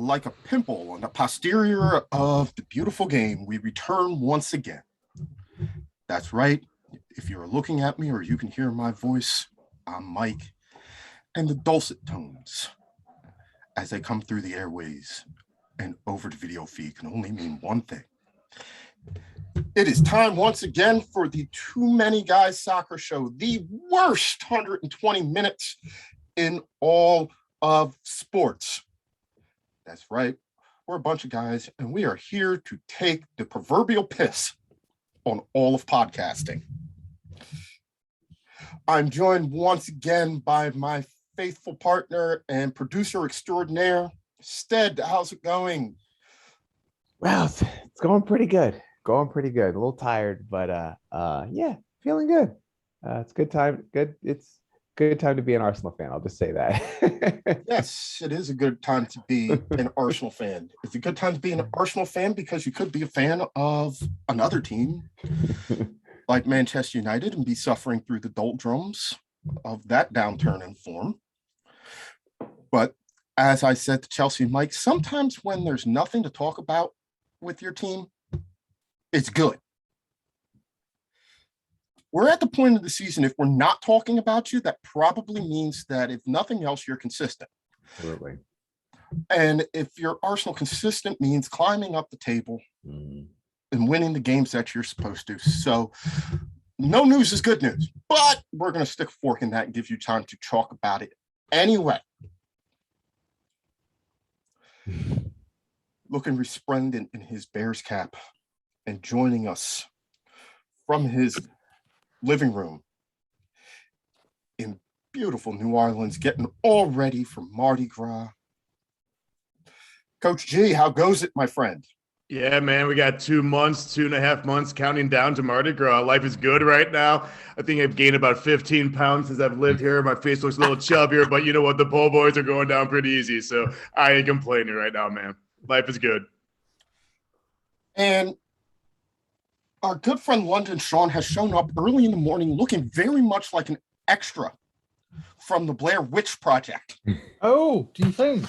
like a pimple on the posterior of the beautiful game, we return once again. That's right. If you're looking at me or you can hear my voice, I'm Mike, and the dulcet tones as they come through the airways and over the video feed can only mean one thing. It is time once again for the Too Many Guys Soccer Show, the worst 120 minutes in all of sports. That's right. We're a bunch of guys, and we are here to take the proverbial piss on all of podcasting. I'm joined once again by my faithful partner and producer extraordinaire, Stead. How's it going? Well, it's going pretty good. A little tired, but yeah, feeling good. It's a good time. It's good time to be an Arsenal fan. I'll just say that. Yes, it is a good time to be an Arsenal fan. It's a good time to be an Arsenal fan because you could be a fan of another team like Manchester United and be suffering through the doldrums of that downturn in form. But as I said to Chelsea and Mike, sometimes when there's nothing to talk about with your team, it's good. We're at the point of the season, if we're not talking about you, that probably means that if nothing else, you're consistent. Absolutely. And if you're Arsenal consistent means climbing up the table and winning the games that you're supposed to. So no news is good news, but we're going to stick a fork in that and give you time to talk about it anyway. Looking resplendent in his Bears cap and joining us from his living room in beautiful New Orleans, getting all ready for Mardi Gras. Coach G, how goes it, my friend? Yeah, man, we got 2.5 months counting down to Mardi Gras. Life is good right now. I think I've gained about 15 pounds since I've lived here. My face looks a little chubbier, but you know what? The po' boys are going down pretty easy, so I ain't complaining right now, man. Life is good. And our good friend London Sean has shown up early in the morning looking very much like an extra from the Blair Witch Project. Oh, do you think?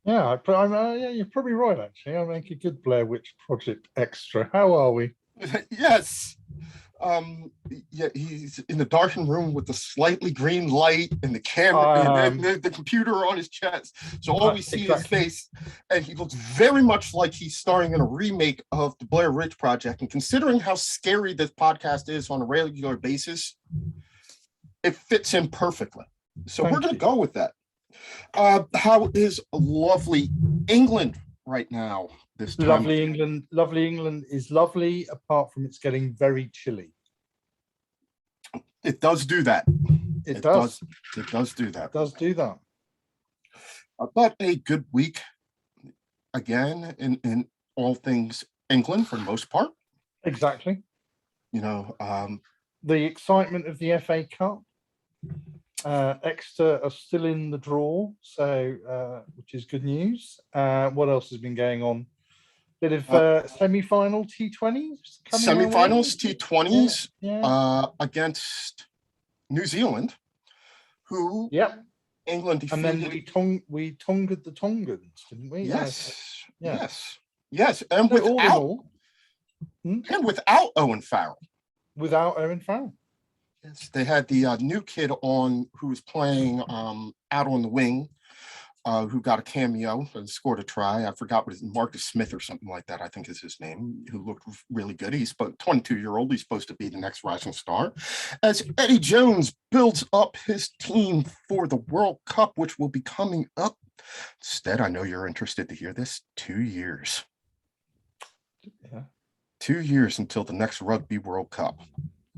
Yeah, yeah, you're probably right, actually. I make a good Blair Witch Project extra. How are we? Yes. Yeah, he's in the darkened room with the slightly green light and the camera and the computer on his chest. So all we see is his face, and he looks very much like he's starring in a remake of the Blair Witch Project. And considering how scary this podcast is on a regular basis, it fits in perfectly. So we're going to go with that. How is lovely England right now? This time? Lovely England is lovely, apart from it's getting very chilly. It does do that. It does do that. It does do that. But a good week again in all things England for the most part. Exactly. You know, the excitement of the FA Cup. Exeter are still in the draw, so which is good news. What else has been going on? Bit of semi-final T20s. Semi-finals T20s yeah. Against New Zealand, who England defeated. And then we tongued the Tongans, didn't we? Yes. And without Owen Farrell. Without Owen Farrell. Yes, they had the new kid on who was playing out on the wing, who got a cameo and scored a try. I forgot what his Marcus Smith or something like that, I think is his name, who looked really good. He's 22-year-old. He's supposed to be the next rising star. As Eddie Jones builds up his team for the World Cup, which will be coming up. Instead, I know you're interested to hear this, 2 years. Yeah. 2 years until the next Rugby World Cup.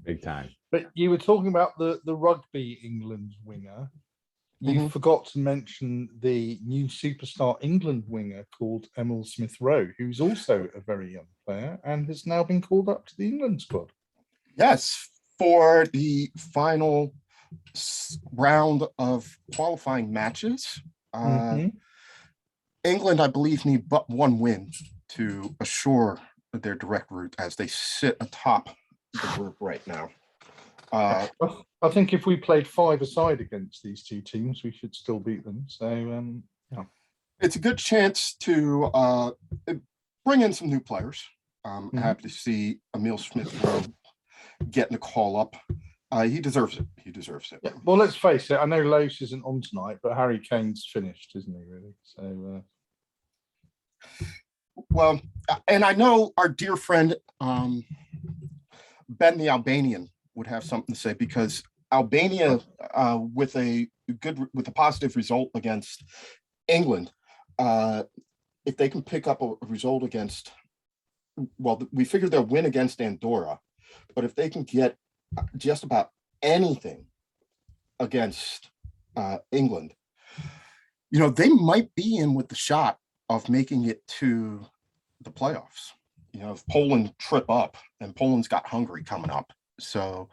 Big time. But you were talking about the Rugby England winger. You forgot to mention the new superstar England winger called Emil Smith-Rowe, who's also a very young player and has now been called up to the England squad. Yes, for the final round of qualifying matches. England, I believe, need but one win to assure their direct route as they sit atop the group right now. I think if we played 5-a-side against these two teams, we should still beat them. So, yeah. It's a good chance to bring in some new players. Happy to see Emil Smith-Rowe getting a call up. He deserves it. He deserves it. Yeah, well, let's face it. I know Lowe's isn't on tonight, but Harry Kane's finished, isn't he? Really? So. Well, and I know our dear friend Ben the Albanian would have something to say, because Albania, with a positive result against England, if they can pick up a result against, well, we figure they'll win against Andorra, but if they can get just about anything against England, they might be in with the shot of making it to the playoffs. If Poland trip up, and Poland's got Hungary coming up. So,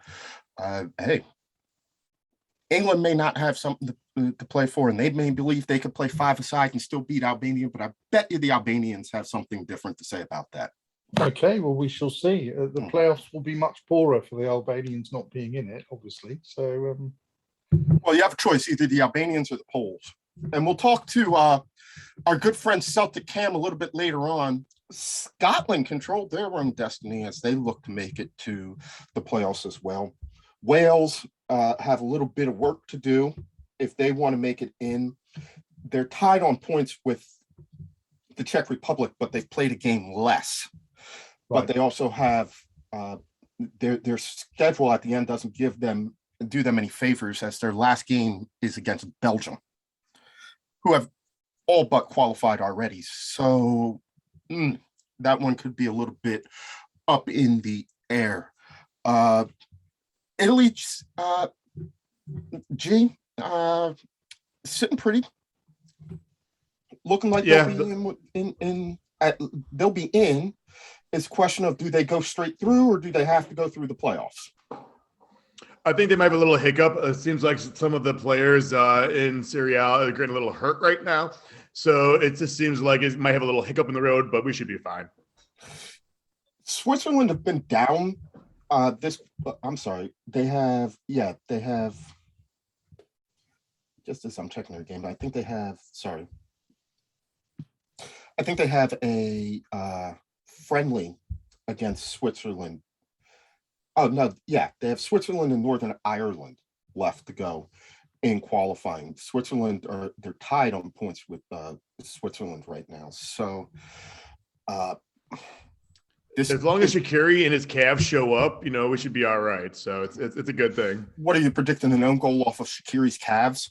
hey, England may not have something to play for, and they may believe they could play five-a-side and still beat Albania, but I bet you the Albanians have something different to say about that. Okay, well, we shall see. The playoffs will be much poorer for the Albanians not being in it, obviously. So, well, you have a choice, either the Albanians or the Poles. And we'll talk to our good friend Celtic Cam a little bit later on. Scotland controlled their own destiny as they look to make it to the playoffs as well. Wales have a little bit of work to do if they want to make it in. They're tied on points with the Czech Republic, but they've played a game less. Right. But they also have their schedule at the end doesn't do them any favors, as their last game is against Belgium, who have all but qualified already. So that one could be a little bit up in the air. Italy, sitting pretty, looking like they'll be in. It's a question of, do they go straight through, or do they have to go through the playoffs? I think they might have a little hiccup. It seems like some of the players in Serie A are getting a little hurt right now. So it just seems like it might have a little hiccup in the road, but we should be fine. Switzerland have been down they have, just as I'm checking their game, but I think they have a friendly against Switzerland. Oh, no, yeah, they have Switzerland and Northern Ireland left to go in qualifying. Switzerland, they're tied on points with Switzerland right now. So as long as Shaqiri and his Cavs show up, we should be all right. So it's a good thing. What are you predicting, an own goal off of Shaqiri's Cavs?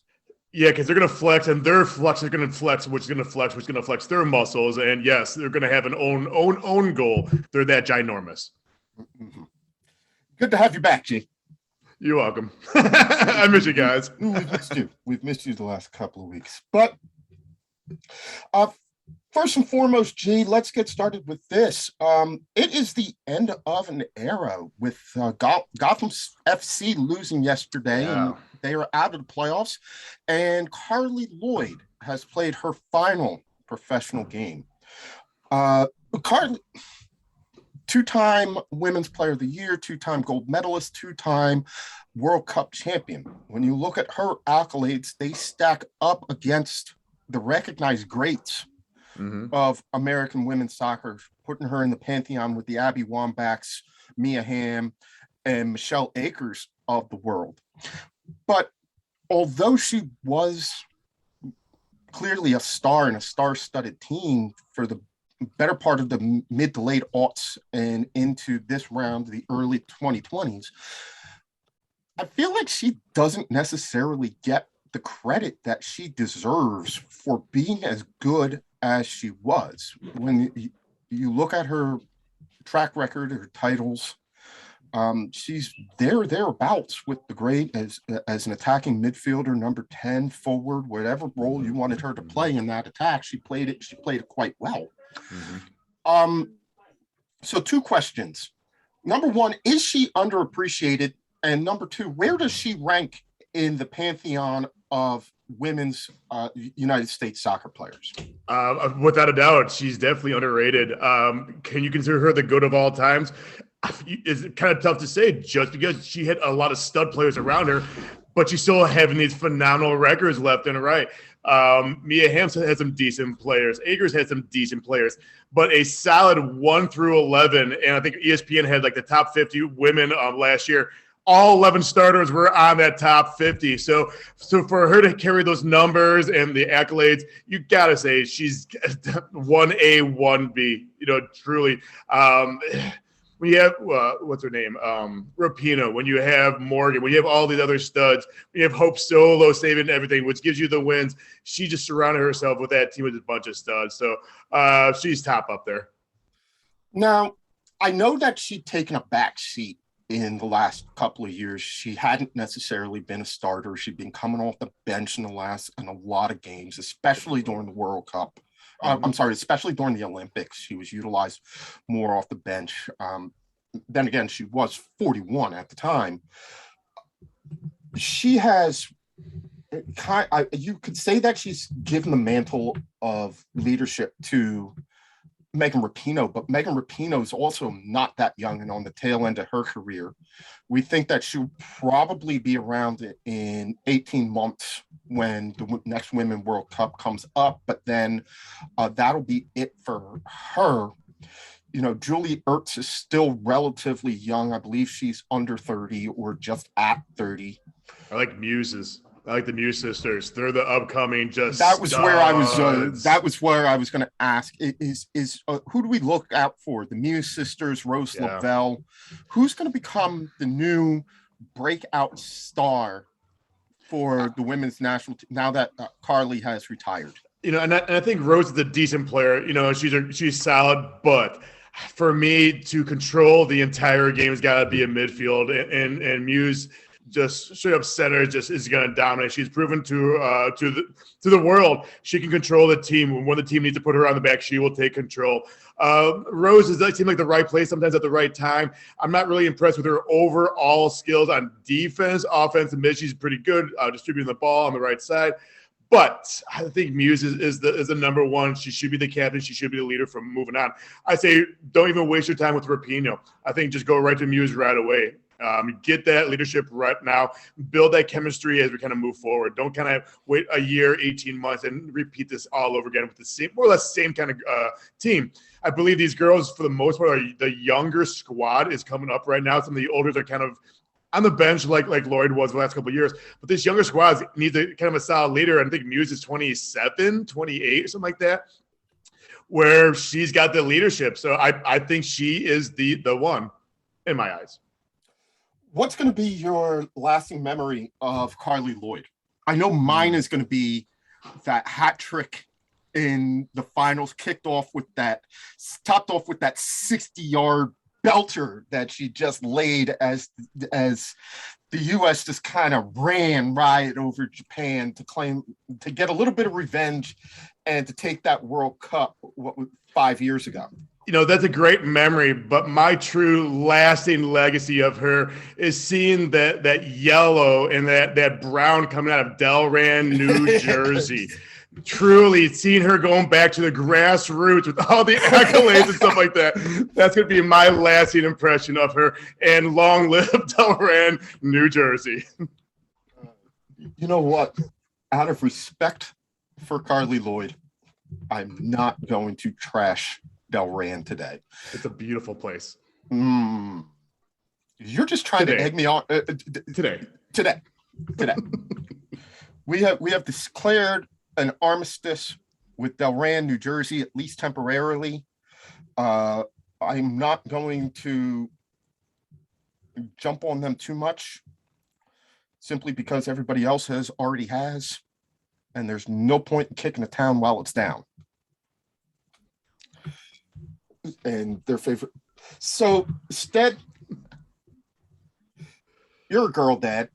Yeah, because they're going to flex, and their flex is going to flex, which is going to flex their muscles. And yes, they're going to have an own goal. They're that ginormous. Mm-hmm. Good to have you back, G. You're welcome. I miss you guys. We've missed you. We've missed you the last couple of weeks. But first and foremost, G, let's get started with this. It is the end of an era with Gotham FC losing yesterday, and they are out of the playoffs. And Carli Lloyd has played her final professional game. Carli, two-time Women's Player of the Year, two-time gold medalist, two-time World Cup champion. When you look at her accolades, they stack up against the recognized greats of American women's soccer, putting her in the pantheon with the Abby Wambachs, Mia Hamm, and Michelle Akers of the world. But although she was clearly a star in a star-studded team for the better part of the mid to late aughts and into this round, the early 2020s, I feel like she doesn't necessarily get the credit that she deserves for being as good as she was. When you look at her track record, her titles, she's thereabouts with the great as an attacking midfielder, number 10, forward, whatever role you wanted her to play in that attack. She played it quite well. So two questions. Number one, is she underappreciated? And number two, where does she rank in the pantheon of women's United States soccer players? Without a doubt, she's definitely underrated. Can you consider her the GOAT of all times? It's kind of tough to say, just because she had a lot of stud players around her, but she's still having these phenomenal records left and right. Mia Hamm had some decent players. Akers had some decent players, but a solid 1 through 11. And I think ESPN had like the top 50 women last year. All 11 starters were on that top 50. So for her to carry those numbers and the accolades, you got to say she's 1A, 1B, truly. When you have, what's her name? Rapinoe, when you have Morgan, when you have all these other studs, when you have Hope Solo saving everything, which gives you the wins, she just surrounded herself with that team with a bunch of studs. So she's top up there. Now, I know that she'd taken a back seat in the last couple of years. She hadn't necessarily been a starter. She'd been coming off the bench in a lot of games, especially during the World Cup. Especially during the Olympics. She was utilized more off the bench. Then again, she was 41 at the time. She has you could say that she's given the mantle of leadership to Megan Rapinoe, but Megan Rapinoe is also not that young and on the tail end of her career. We think that she'll probably be around in 18 months when the next Women's World Cup comes up, but then that'll be it for her. Julie Ertz is still relatively young. I believe she's under 30 or just at 30. I like Muses. I like the Muse sisters. They're the upcoming That was where I was going to ask. Is who do we look out for? The Muse sisters, Rose Lavelle. Who's going to become the new breakout star for the women's national team now that Carli has retired? And I think Rose is a decent player. She's solid, but for me to control the entire game has got to be a midfield, and Muse just straight up center just is going to dominate. She's proven to the world she can control the team. When the team needs to put her on the back, she will take control. Rose does seem like the right place sometimes at the right time. I'm not really impressed with her overall skills on defense, offense, and mid. She's pretty good distributing the ball on the right side. But I think Muse is the number one. She should be the captain. She should be the leader from moving on. I say don't even waste your time with Rapinoe. I think just go right to Muse right away. Get that leadership right now. Build that chemistry as we kind of move forward. Don't kind of wait a year, 18 months, and repeat this all over again with the same, more or less same kind of team. I believe these girls, for the most part, the younger squad is coming up right now. Some of the olders are kind of on the bench like Lloyd was the last couple of years. But this younger squad needs a kind of a solid leader. I think Muse is 27, 28, or something like that, where she's got the leadership. So I think she is the one in my eyes. What's going to be your lasting memory of Carli Lloyd? I know mine is going to be that hat trick in the finals, topped off with that 60-yard belter that she just laid as the U.S. just kind of ran right over Japan to get a little bit of revenge and to take that World Cup 5 years ago. That's a great memory, but my true lasting legacy of her is seeing that yellow and that brown coming out of Delran, New Jersey. Truly seeing her going back to the grassroots with all the accolades and stuff like that. That's going to be my lasting impression of her. And long live Delran, New Jersey. You know what? Out of respect for Carli Lloyd, I'm not going to trash Delran today. It's a beautiful place. You're just trying to egg me on today. We have declared an armistice with Delran, New Jersey, at least temporarily. I'm not going to jump on them too much, simply because everybody else already has, and there's no point in kicking a town while it's down. And their favorite. So, Stead, you're a girl dad.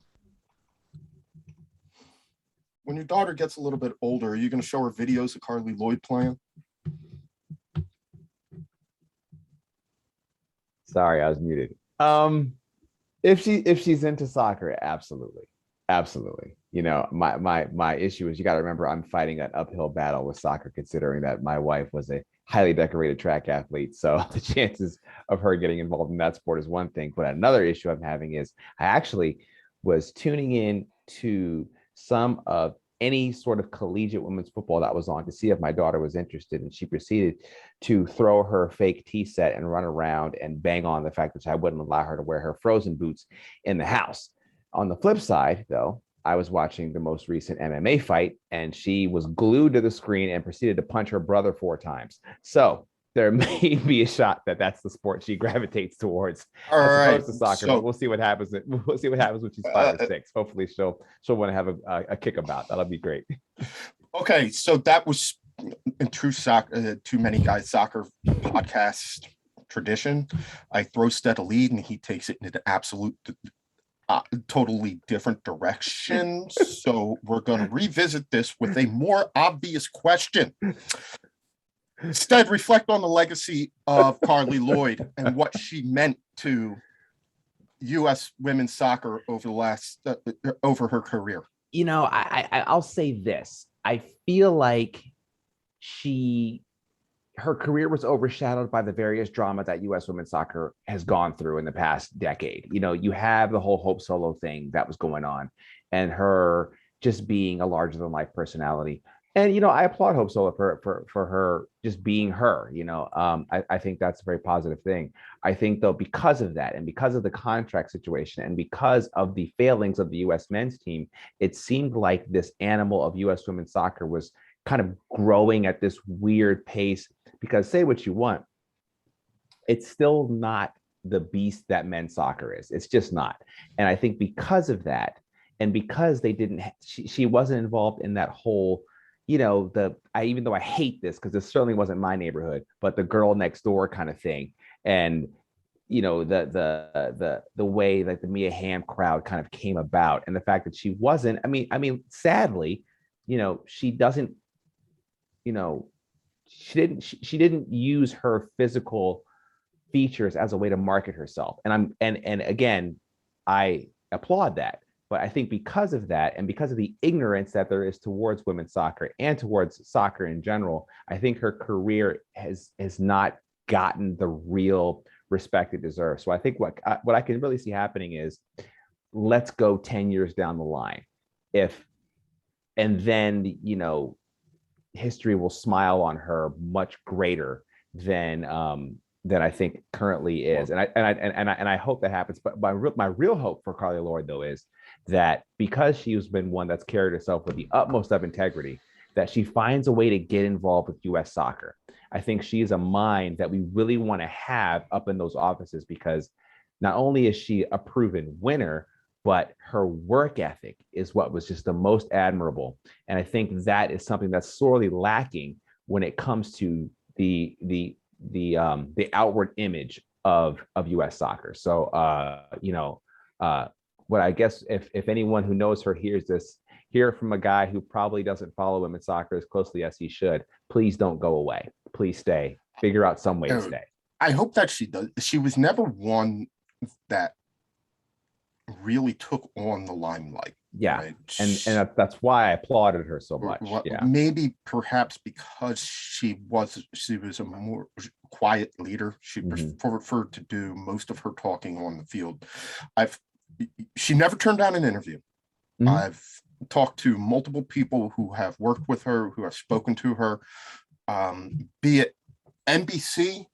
When your daughter gets a little bit older, are you going to show her videos of Carli Lloyd playing? Sorry, I was muted. If she's into soccer, absolutely. My issue is, you got to remember, I'm fighting an uphill battle with soccer, considering that my wife was a highly decorated track athlete. So the chances of her getting involved in that sport is one thing. But another issue I'm having is I actually was tuning in to some of any sort of collegiate women's football that was on to see if my daughter was interested. And she proceeded to throw her fake tea set and run around and bang on the fact that I wouldn't allow her to wear her Frozen boots in the house. On the flip side, though, I was watching the most recent MMA fight, and she was glued to the screen and proceeded to punch her brother 4 times. So there may be a shot that that's the sport she gravitates towards, All as right. opposed to soccer. So, but we'll see what happens. We'll see what happens when she's 5 or 6. Hopefully, she'll want to have a kickabout. That'll be great. okay, so that was in true soccer, Too Many Guys Soccer podcast tradition. I throw Stead a lead, and he takes it in an absolute totally different direction. So we're going to revisit this with a more obvious question. Instead, reflect on the legacy of Carli Lloyd and what she meant to U.S. women's soccer over the last over her career. You know, I'll say this. I feel like her career was overshadowed by the various drama that U.S. women's soccer has gone through in the past decade. You know, you have the whole Hope Solo thing that was going on, and her just being a larger than life personality. And, you know, I applaud Hope Solo for her just being her. You know, I think that's a very positive thing. I think, though, because of that, and because of the contract situation, and because of the failings of the U.S. men's team, it seemed like this animal of U.S. women's soccer was kind of growing at this weird pace. Because say what you want, it's still not the beast that men's soccer is. It's just not. And I think because of that, and because they didn't, she wasn't involved in that whole, you know, even though I hate this because this certainly wasn't my neighborhood, but the girl next door kind of thing. And, you know, the way like the Mia Hamm crowd kind of came about, and the fact that she wasn't, I mean, sadly, you know, she doesn't, you know, she didn't use her physical features as a way to market herself. And again, I applaud that. But I think because of that, and because of the ignorance that there is towards women's soccer and towards soccer in general, I think her career has not gotten the real respect it deserves. So I think what I can really see happening is, let's go 10 years down the line, and then, you know, history will smile on her much greater than I think currently is. And I hope that happens. But my real hope for Carli Lloyd, though, is that because she's been one that's carried herself with the utmost of integrity, that she finds a way to get involved with U.S. soccer. I think she's a mind that we really want to have up in those offices, because not only is she a proven winner, but her work ethic is what was just the most admirable. And I think that is something that's sorely lacking when it comes to the outward image of U.S. soccer. So, you know, what I guess if anyone who knows her hears this, hear from a guy who probably doesn't follow women's soccer as closely as he should, please don't go away. Please stay. Figure out some way to stay. I hope that she does. She was never one that really took on the limelight. Yeah, right? and that's why I applauded her so much. Yeah, maybe perhaps because she was a more quiet leader. She preferred to do most of her talking on the field. She never turned down an interview. I've talked to multiple people who have worked with her, who have spoken to her, be it NBC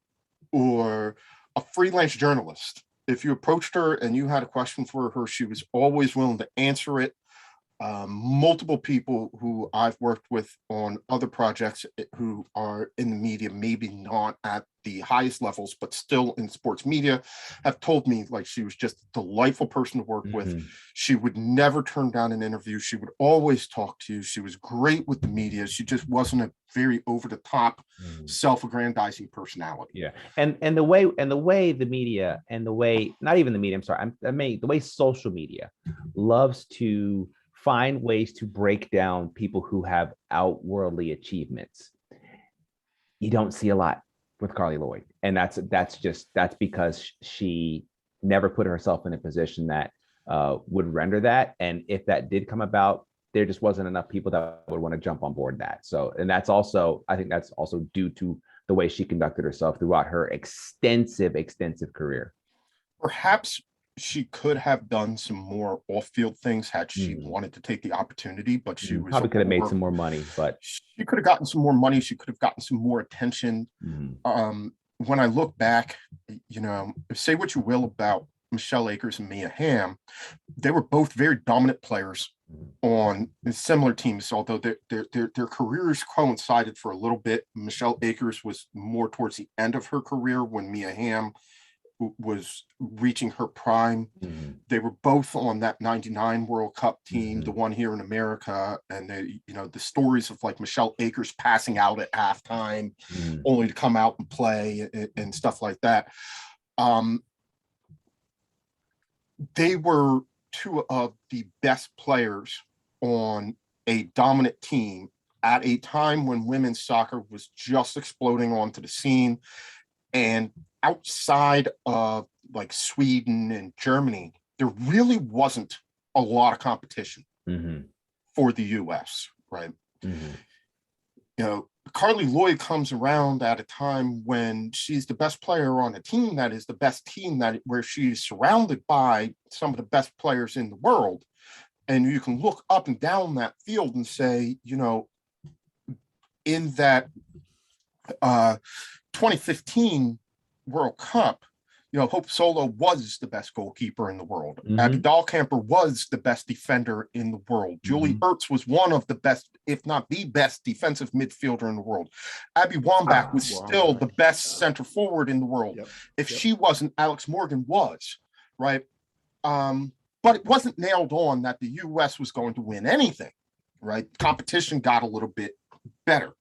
or a freelance journalist. If you approached her and you had a question for her, she was always willing to answer it. Multiple people who I've worked with on other projects who are in the media, maybe not at the highest levels, but still in sports media, have told me like she was just a delightful person to work with. She would never turn down an interview. She would always talk to you. She was great with the media. She just wasn't a very over the top, self-aggrandizing personality. Yeah, and the way the media, and the way, not even the media, I'm sorry, the way social media loves to find ways to break down people who have outworldly achievements, you don't see a lot with Carli Lloyd. And that's because she never put herself in a position that would render that. And if that did come about, there just wasn't enough people that would want to jump on board that. So, and that's also, I think that's also due to the way she conducted herself throughout her extensive career. Perhaps she could have done some more off-field things had she wanted to take the opportunity, but she was probably could have made some more money, but she could have gotten some more money. She could have gotten some more attention. When I look back, say what you will about Michelle Akers and Mia Hamm, they were both very dominant players on similar teams, although their careers coincided for a little bit. Michelle Akers was more towards the end of her career when Mia Hamm was reaching her prime. They were both on that 99 World Cup team, the one here in America, and the stories of like Michelle Akers passing out at halftime only to come out and play and stuff like that. They were two of the best players on a dominant team at a time when women's soccer was just exploding onto the scene. And outside of like Sweden and Germany, there really wasn't a lot of competition for the US, right? Carli Lloyd comes around at a time when she's the best player on a team that is the best team where she's surrounded by some of the best players in the world. And you can look up and down that field and say, in that 2015 World Cup, Hope Solo was the best goalkeeper in the world. Abby Dahlkamper was the best defender in the world. Julie Ertz was one of the best, if not the best, defensive midfielder in the world. Abby Wambach was still the best center forward in the world. If she wasn't, Alex Morgan was, right? But it wasn't nailed on that the U.S. was going to win anything, right? Competition got a little bit better.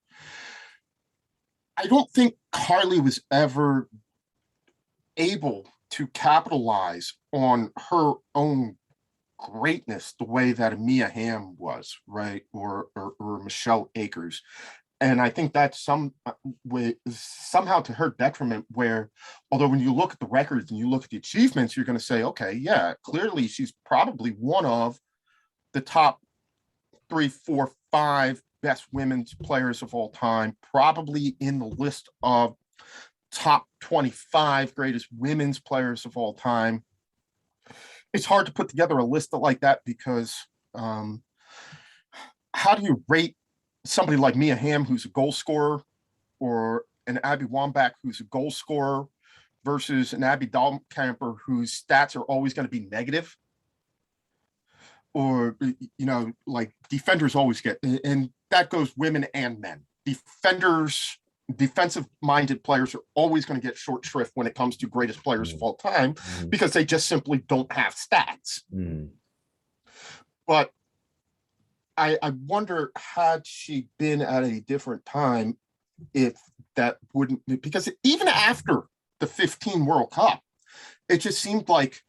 I don't think Carli was ever able to capitalize on her own greatness the way that Mia Hamm was, right? Or Michelle Akers. And I think that's somehow to her detriment, where although when you look at the records and you look at the achievements, you're going to say, okay, yeah, clearly she's probably one of the top 3, 4, 5 best women's players of all time, probably in the list of top 25 greatest women's players of all time. It's hard to put together a list like that because how do you rate somebody like Mia Hamm, who's a goal scorer, or an Abby Wambach, who's a goal scorer, versus an Abby Dahlkamper, whose stats are always going to be negative? Or, like defenders always get, and that goes women and men. Defensive-minded players are always going to get short shrift when it comes to greatest players of all time because they just simply don't have stats. But I wonder, had she been at a different time, if that wouldn't, because even after the 15 World Cup, it just seemed like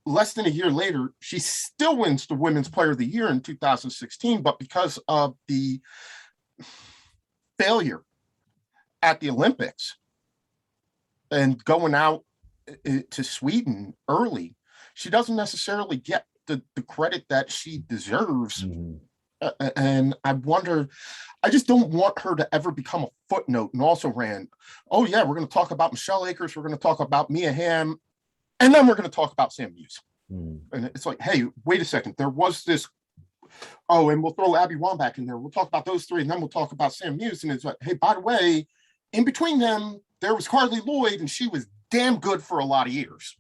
less than a year later, she still wins the Women's Player of the Year in 2016, but because of the failure at the Olympics and going out to Sweden early, she doesn't necessarily get the credit that she deserves. And I wonder, I just don't want her to ever become a footnote. And also ran, oh yeah, we're going to talk about Michelle Akers, we're going to talk about Mia Hamm, and then we're going to talk about Sam Hughes. And it's like, hey, wait a second, there was this, and we'll throw Abby Wambach in there, we'll talk about those three, and then we'll talk about Sam Hughes. And it's like, hey, by the way, in between them, there was Carli Lloyd, and she was damn good for a lot of years.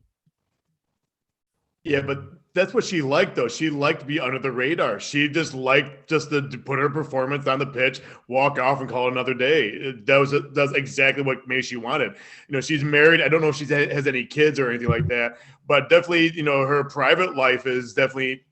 Yeah, but that's what she liked, though. She liked to be under the radar. She just liked to put her performance on the pitch, walk off, and call it another day. That's exactly what maybe she wanted. She's married. I don't know if she has any kids or anything like that, but definitely, her private life is definitely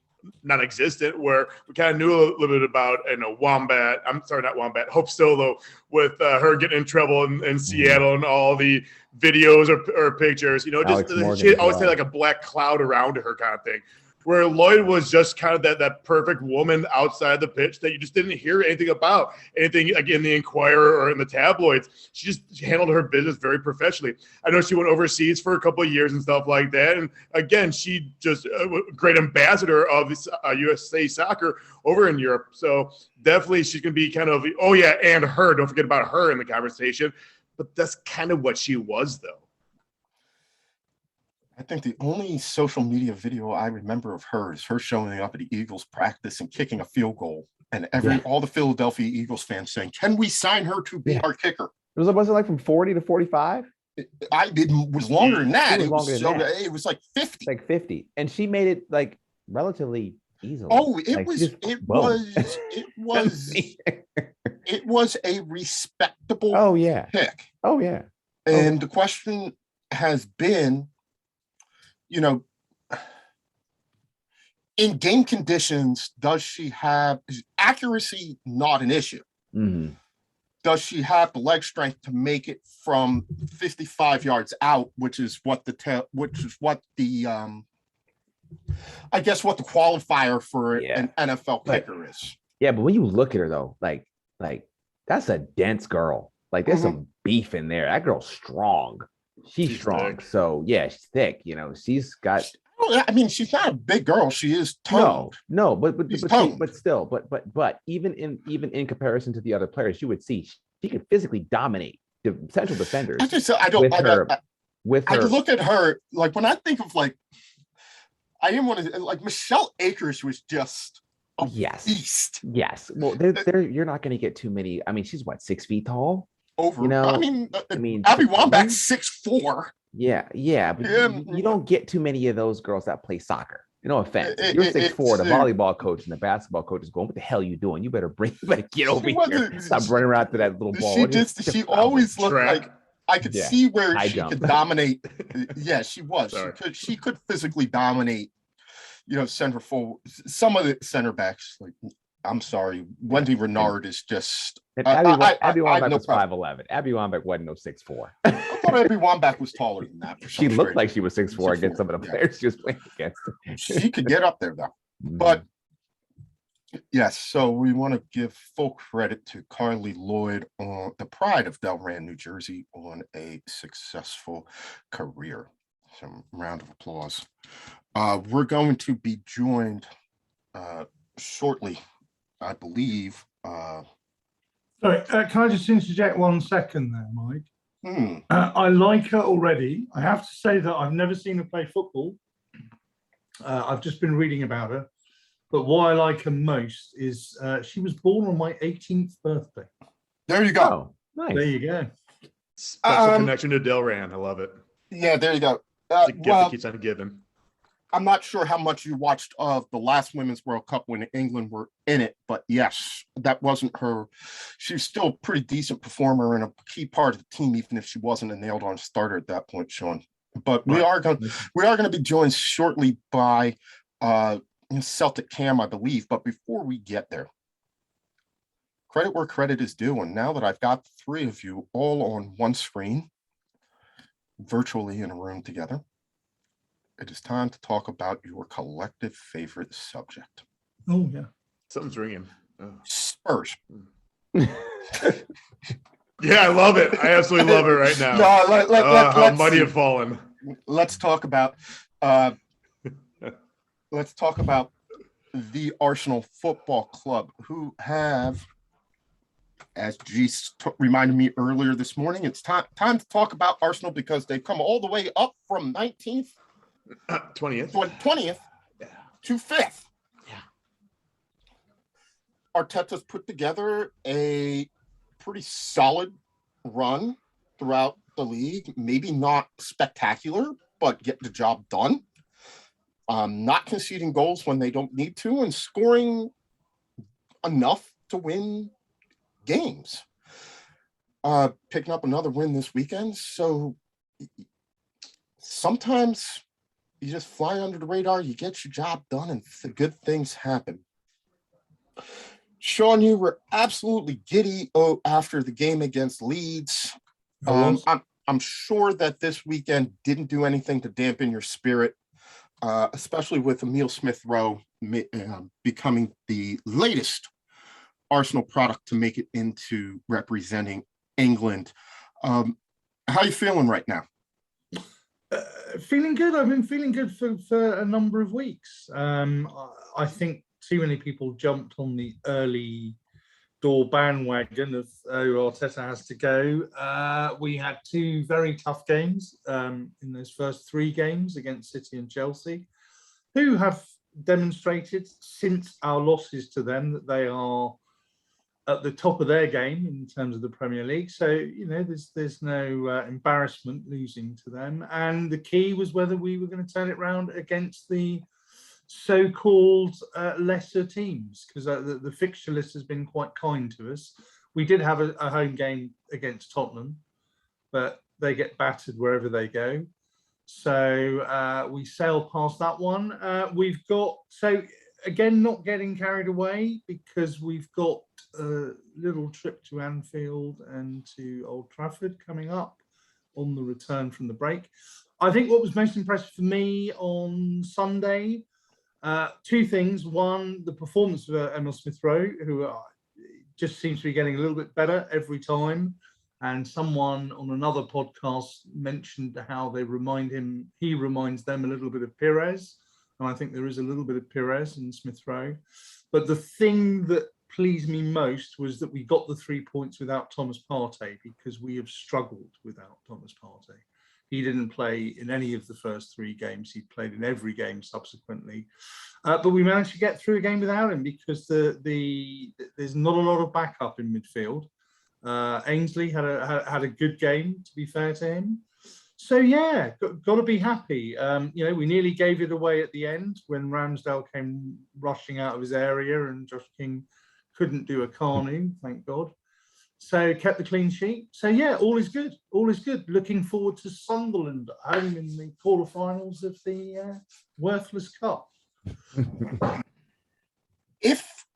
non-existent, where we kind of knew a little bit about, Wombat. I'm sorry, not Wombat. Hope Solo, with her getting in trouble in Seattle and all the videos or pictures. She always had like a black cloud around her kind of thing. Where Lloyd was just kind of that perfect woman outside the pitch that you just didn't hear anything about, anything like in the Inquirer or in the tabloids. She just handled her business very professionally. I know she went overseas for a couple of years and stuff like that. And again, she just a great ambassador of USA soccer over in Europe. So definitely she's going to be kind of, oh yeah, and her, don't forget about her in the conversation. But that's kind of what she was, though. I think the only social media video I remember of her is her showing up at the Eagles practice and kicking a field goal. And all the Philadelphia Eagles fans saying, "Can we sign her to be our kicker?" Was it like from 40 to 45? It was longer than that. It was longer than that. It was like 50. Like 50. And she made it like relatively easily. Oh, it like, was a respectable pick. Oh, yeah. And the question has been, in game conditions, does she have accuracy? Not an issue. Mm-hmm. Does she have the leg strength to make it from 55 yards out, which is what the I guess what the qualifier for an NFL kicker is. Yeah, but when you look at her though, like that's a dense girl. Like there's some beef in there. That girl's strong. She's strong. Thick. So yeah, she's thick. She's got. I mean, she's not a big girl. She is toned. No, but still, even in comparison to the other players, you would see she could physically dominate the central defenders. I look at her like when I think of like. I didn't want to like Michelle Akers was just a beast. Yes. Well, you're not going to get too many. I mean, she's what, 6 feet tall? I mean, Abby Wambach's 6'4". Yeah. But you don't get too many of those girls that play soccer. No offense. You're 6'4". The volleyball coach and the basketball coach is going, "What the hell are you doing? You better get over here. Stop running around to that little ball." She always looked like. I could see where she could dominate. Yeah, she was. She could physically dominate, center forward. Some of the center backs, like I'm sorry, Wendy Renard is just. Abby Wambach was 5'11". Abby Wambach wasn't no 6'4". I thought Abby Wambach was taller than that. She looked like she was 6'4" against some of the players she was playing against. She could get up there though, but. Yes, so we want to give full credit to Carli Lloyd, on the pride of Delran, New Jersey, on a successful career. Some round of applause. We're going to be joined shortly, I believe. Sorry, can I just interject 1 second there, Mike? I like her already. I have to say that I've never seen her play football. I've just been reading about her. But what I like her most is she was born on my 18th birthday. There you go. Oh, nice. There you go. Special connection to Delran. I love it. Yeah, there you go. It's a gift that keeps on giving. I'm not sure how much you watched of the last Women's World Cup when England were in it, but yes, that wasn't her. She's still a pretty decent performer and a key part of the team, even if she wasn't a nailed-on starter at that point, Sean. But we are going to be joined shortly by Celtic Cam, I believe. But before we get there, credit where credit is due. And now that I've got the three of you all on one screen, virtually in a room together, it is time to talk about your collective favorite subject. Oh, yeah. Something's ringing. Oh. Spurs. Yeah, I love it. I absolutely love it right now. How mighty have fallen. Let's talk about the Arsenal Football Club, who have, as G reminded me earlier this morning, it's time to talk about Arsenal because they've come all the way up from 19th, 20th to 5th. Yeah. Arteta's put together a pretty solid run throughout the league. Maybe not spectacular, but get the job done. Not conceding goals when they don't need to and scoring enough to win games. Picking up another win this weekend. So sometimes you just fly under the radar, you get your job done, and good things happen. Sean, you were absolutely giddy after the game against Leeds. I'm sure that this weekend didn't do anything to dampen your spirit, especially with Emile Smith-Rowe becoming the latest Arsenal product to make it into representing England. How are you feeling right now? Feeling good. I've been feeling good for a number of weeks. I think too many people jumped on the early door bandwagon of Arteta has to go. We had two very tough games in those first three games against City and Chelsea, who have demonstrated since our losses to them that they are at the top of their game in terms of the Premier League. So, there's no embarrassment losing to them. And the key was whether we were going to turn it around against the so-called lesser teams, because the fixture list has been quite kind to us. We did have a home game against Tottenham, but they get battered wherever they go. So we sailed past that one. We've got, so again, not getting carried away, because we've got a little trip to Anfield and to Old Trafford coming up on the return from the break. I think what was most impressive for me on Sunday, two things. One, the performance of Emil Smith-Rowe, who just seems to be getting a little bit better every time. And someone on another podcast mentioned how he reminds them a little bit of Pires. And I think there is a little bit of Pires in Smith-Rowe. But the thing that pleased me most was that we got the 3 points without Thomas Partey, because we have struggled without Thomas Partey. He didn't play in any of the first three games. He played in every game subsequently. But we managed to get through a game without him, because there's not a lot of backup in midfield. Ainsley had a good game, to be fair to him. So yeah, got to be happy. We nearly gave it away at the end when Ramsdale came rushing out of his area and Josh King couldn't do a Carnu, thank God. So kept the clean sheet. So yeah, all is good. All is good. Looking forward to Sunderland at home in the quarterfinals of the Worthless Cup. If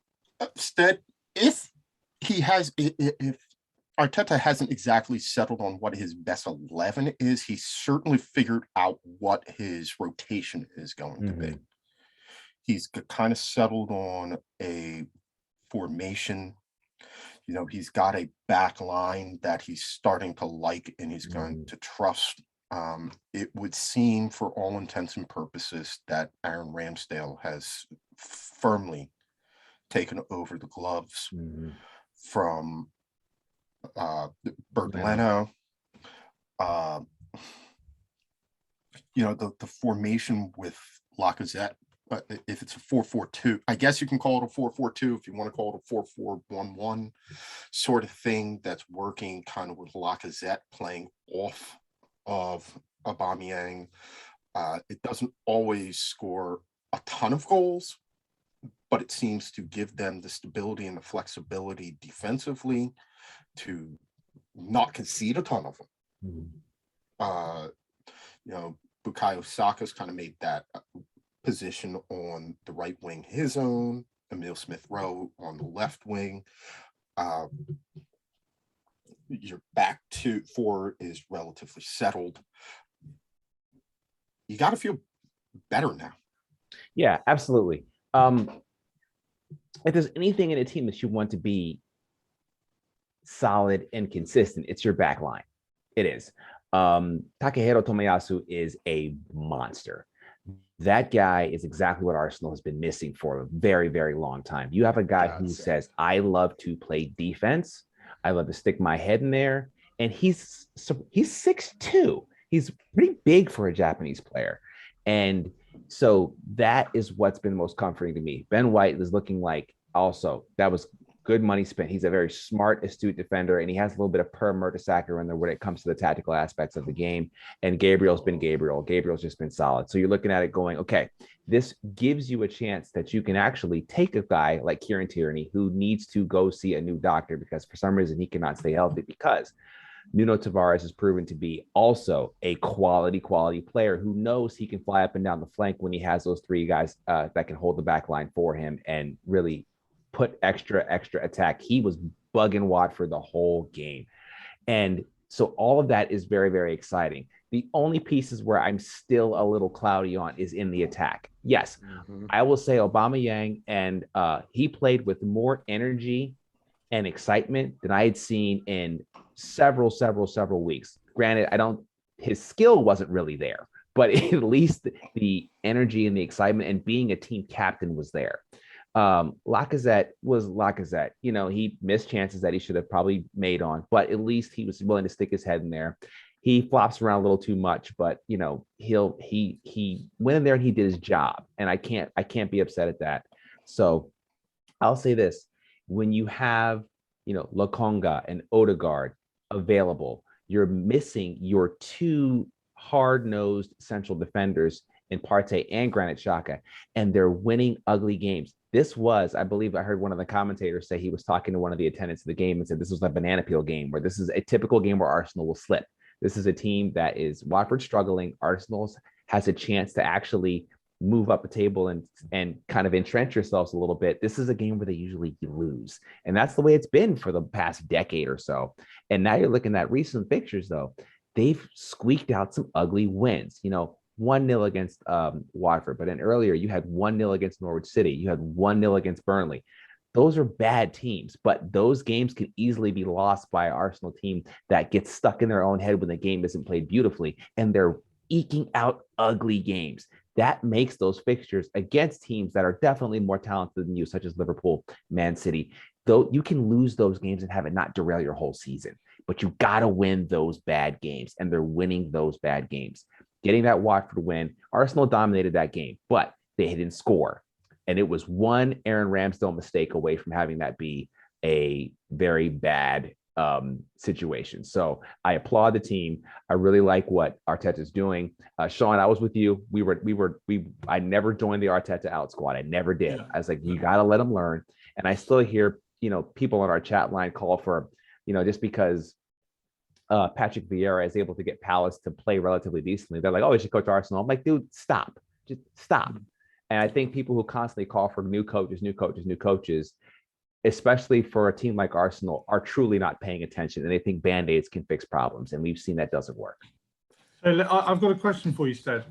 Arteta hasn't exactly settled on what his best 11 is, he's certainly figured out what his rotation is going to be. He's kind of settled on a formation. He's got a back line that he's starting to like and he's going to trust. It would seem, for all intents and purposes, that Aaron Ramsdale has firmly taken over the gloves from Bert Leno. The formation with Lacazette, if it's a 4-4-2, I guess you can call it a 4-4-2 if you want to call it a 4-4-1-1 sort of thing, that's working kind of with Lacazette playing off of Aubameyang. It doesn't always score a ton of goals, but it seems to give them the stability and the flexibility defensively to not concede a ton of them. Bukayo Saka's kind of made that position on the right wing his own. Emil Smith-Rowe on the left wing. Your back four is relatively settled. You got to feel better now. Yeah, absolutely. If there's anything in a team that you want to be solid and consistent, it's your back line. It is. Takehiro Tomiyasu is a monster. That guy is exactly what Arsenal has been missing for a very, very long time. You have a guy who says, I love to play defense. I love to stick my head in there. And he's 6'2". He's pretty big for a Japanese player. And so that is what's been most comforting to me. Ben White is looking like, also, that was good money spent. He's a very smart, astute defender, and he has a little bit of Per Mertesacker in there when it comes to the tactical aspects of the game. And Gabriel's been Gabriel. Gabriel's just been solid. So you're looking at it going, okay, this gives you a chance that you can actually take a guy like Kieran Tierney, who needs to go see a new doctor because for some reason he cannot stay healthy, because Nuno Tavares has proven to be also a quality player who knows he can fly up and down the flank when he has those three guys that can hold the back line for him and really put extra attack. He was bugging Watford the whole game. And so all of that is very, very exciting. The only pieces where I'm still a little cloudy on is in the attack. Yes, I will say Aubameyang, and he played with more energy and excitement than I had seen in several weeks. Granted, his skill wasn't really there, but at least the energy and the excitement and being a team captain was there. Lacazette was Lacazette. You know, he missed chances that he should have probably made on, but at least he was willing to stick his head in there. He flops around a little too much, but you know, he went in there and he did his job. And I can't be upset at that. So I'll say this: when you have, you know, Lokonga and Odegaard available, you're missing your two hard-nosed central defenders in Partey and Granit Xhaka, and they're winning ugly games. This was, I believe, I heard one of the commentators say he was talking to one of the attendants of the game and said this was a banana peel game, where this is a typical game where Arsenal will slip. This is a team that is Watford struggling. Arsenal has a chance to actually move up the table and kind of entrench yourselves a little bit. This is a game where they usually lose. And that's the way it's been for the past decade or so. And now you're looking at recent fixtures, though. They've squeaked out some ugly wins. You know, 1-0 against Watford, but then earlier you had 1-0 against Norwich City. You had 1-0 against Burnley. Those are bad teams, but those games can easily be lost by an Arsenal team that gets stuck in their own head when the game isn't played beautifully, and they're eking out ugly games. That makes those fixtures against teams that are definitely more talented than you, such as Liverpool, Man City. Though you can lose those games and have it not derail your whole season, but you got to win those bad games, and they're winning those bad games. Getting that Watford win, Arsenal dominated that game, but they didn't score. And it was one Aaron Ramsdale mistake away from having that be a very bad situation. So I applaud the team. I really like what Arteta's doing. Sean, I was with you. I never joined the Arteta out squad. I never did. Yeah. I was like, you got to let him learn. And I still hear, you know, people on our chat line call for, you know, just because Patrick Vieira is able to get Palace to play relatively decently, they're like, oh, he should coach Arsenal. I'm like, dude, stop. Just stop. And I think people who constantly call for new coaches, especially for a team like Arsenal, are truly not paying attention, and they think Band-Aids can fix problems. And we've seen that doesn't work. So I've got a question for you, Stead.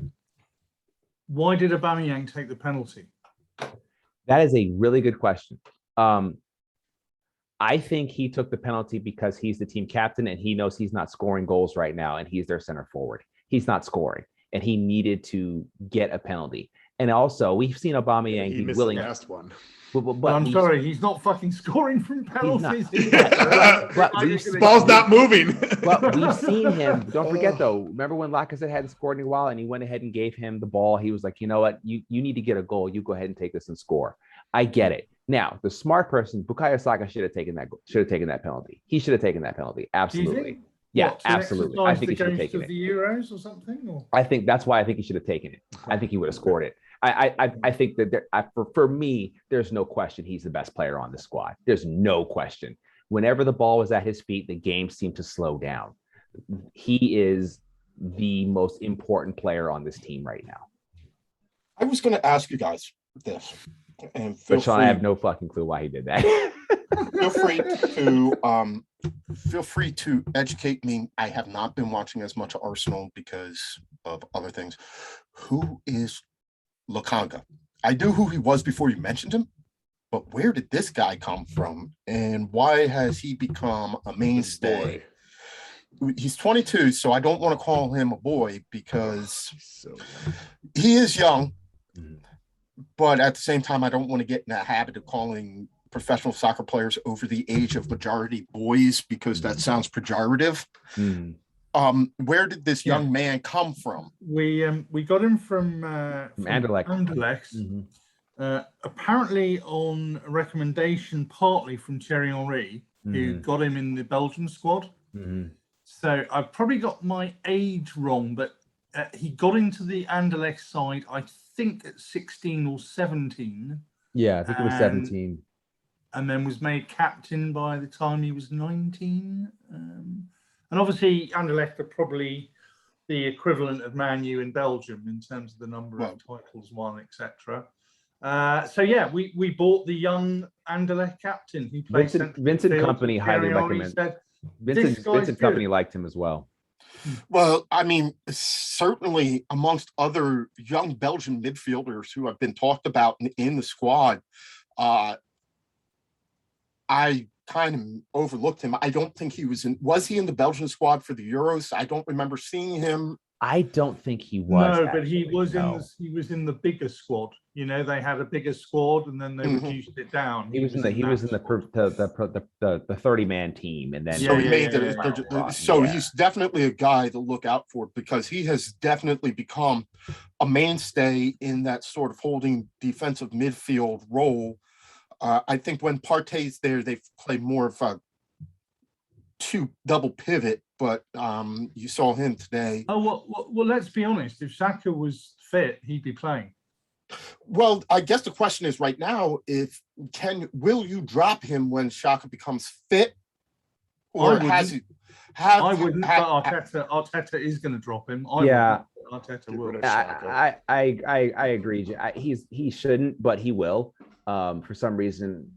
Why did Aubameyang take the penalty? That is a really good question. I think he took the penalty because he's the team captain and he knows he's not scoring goals right now, and he's their center forward. He's not scoring, and he needed to get a penalty. And also, we've seen Aubameyang be willing. The last one. But I'm sorry, he's not fucking scoring from penalties. Ball's not moving. But we've seen him. Don't forget, though. Remember when Lacazette hadn't scored in a while, and he went ahead and gave him the ball? He was like, you know what? You need to get a goal. You go ahead and take this and score. I get it. Now, the smart person, Bukayo Saka, should have taken that penalty. He should have taken that penalty. Absolutely. Yeah, absolutely. I think he should have taken it. The Euros or something? Or? I think that's why I think he should have taken it. I think he would have scored it. I think that for me, there's no question he's the best player on the squad. There's no question. Whenever the ball was at his feet, the game seemed to slow down. He is the most important player on this team right now. I was going to ask you guys this, and But Sean, I have no fucking clue why he did that. Feel free to educate me. I have not been watching as much Arsenal because of other things. Who is Lokonga? I knew who he was before you mentioned him, but where did this guy come from, and why has he become a mainstay? He's 22, so I don't want to call him a boy because he is young, but at the same time, I don't want to get in that habit of calling professional soccer players over the age of majority boys because that sounds pejorative. Where did this young man come from? We got him from Anderlecht. Anderlecht. Apparently on recommendation partly from Thierry Henry, who got him in the Belgian squad. So I've probably got my age wrong, but he got into the Anderlecht side, I think at 16 or 17. Yeah, I think it was 17. And then was made captain by the time he was 19. And obviously, Anderlecht are probably the equivalent of Man U in Belgium in terms of the number of titles won, etc. So yeah, we bought the young Anderlecht captain who played Vincent Kompany highly recommend. Vincent Kompany liked him as well. Well, I mean, certainly amongst other young Belgian midfielders who have been talked about in the squad, I kind of overlooked him. I don't think he was he in the Belgian squad for the Euros? I don't remember seeing him I don't think he was. No, but he actually, was no. he was in the bigger squad. You know, they had a bigger squad, and then they Mhm. reduced it down. He was in the squad. 30-man team, and then So he Yeah, made yeah, it. So yeah. he's definitely a guy to look out for because he has definitely become a mainstay in that sort of holding defensive midfield role. I think when Partey's there, they play more of a two double pivot, but you saw him today. Oh well. Let's be honest. If Xhaka was fit, he'd be playing. Well, I guess the question is right now: will you drop him when Xhaka becomes fit, or has he? I wouldn't, but Arteta is going to drop him. Yeah. Arteta Get will. rid of Xhaka. I agree. He shouldn't, but he will. For some reason,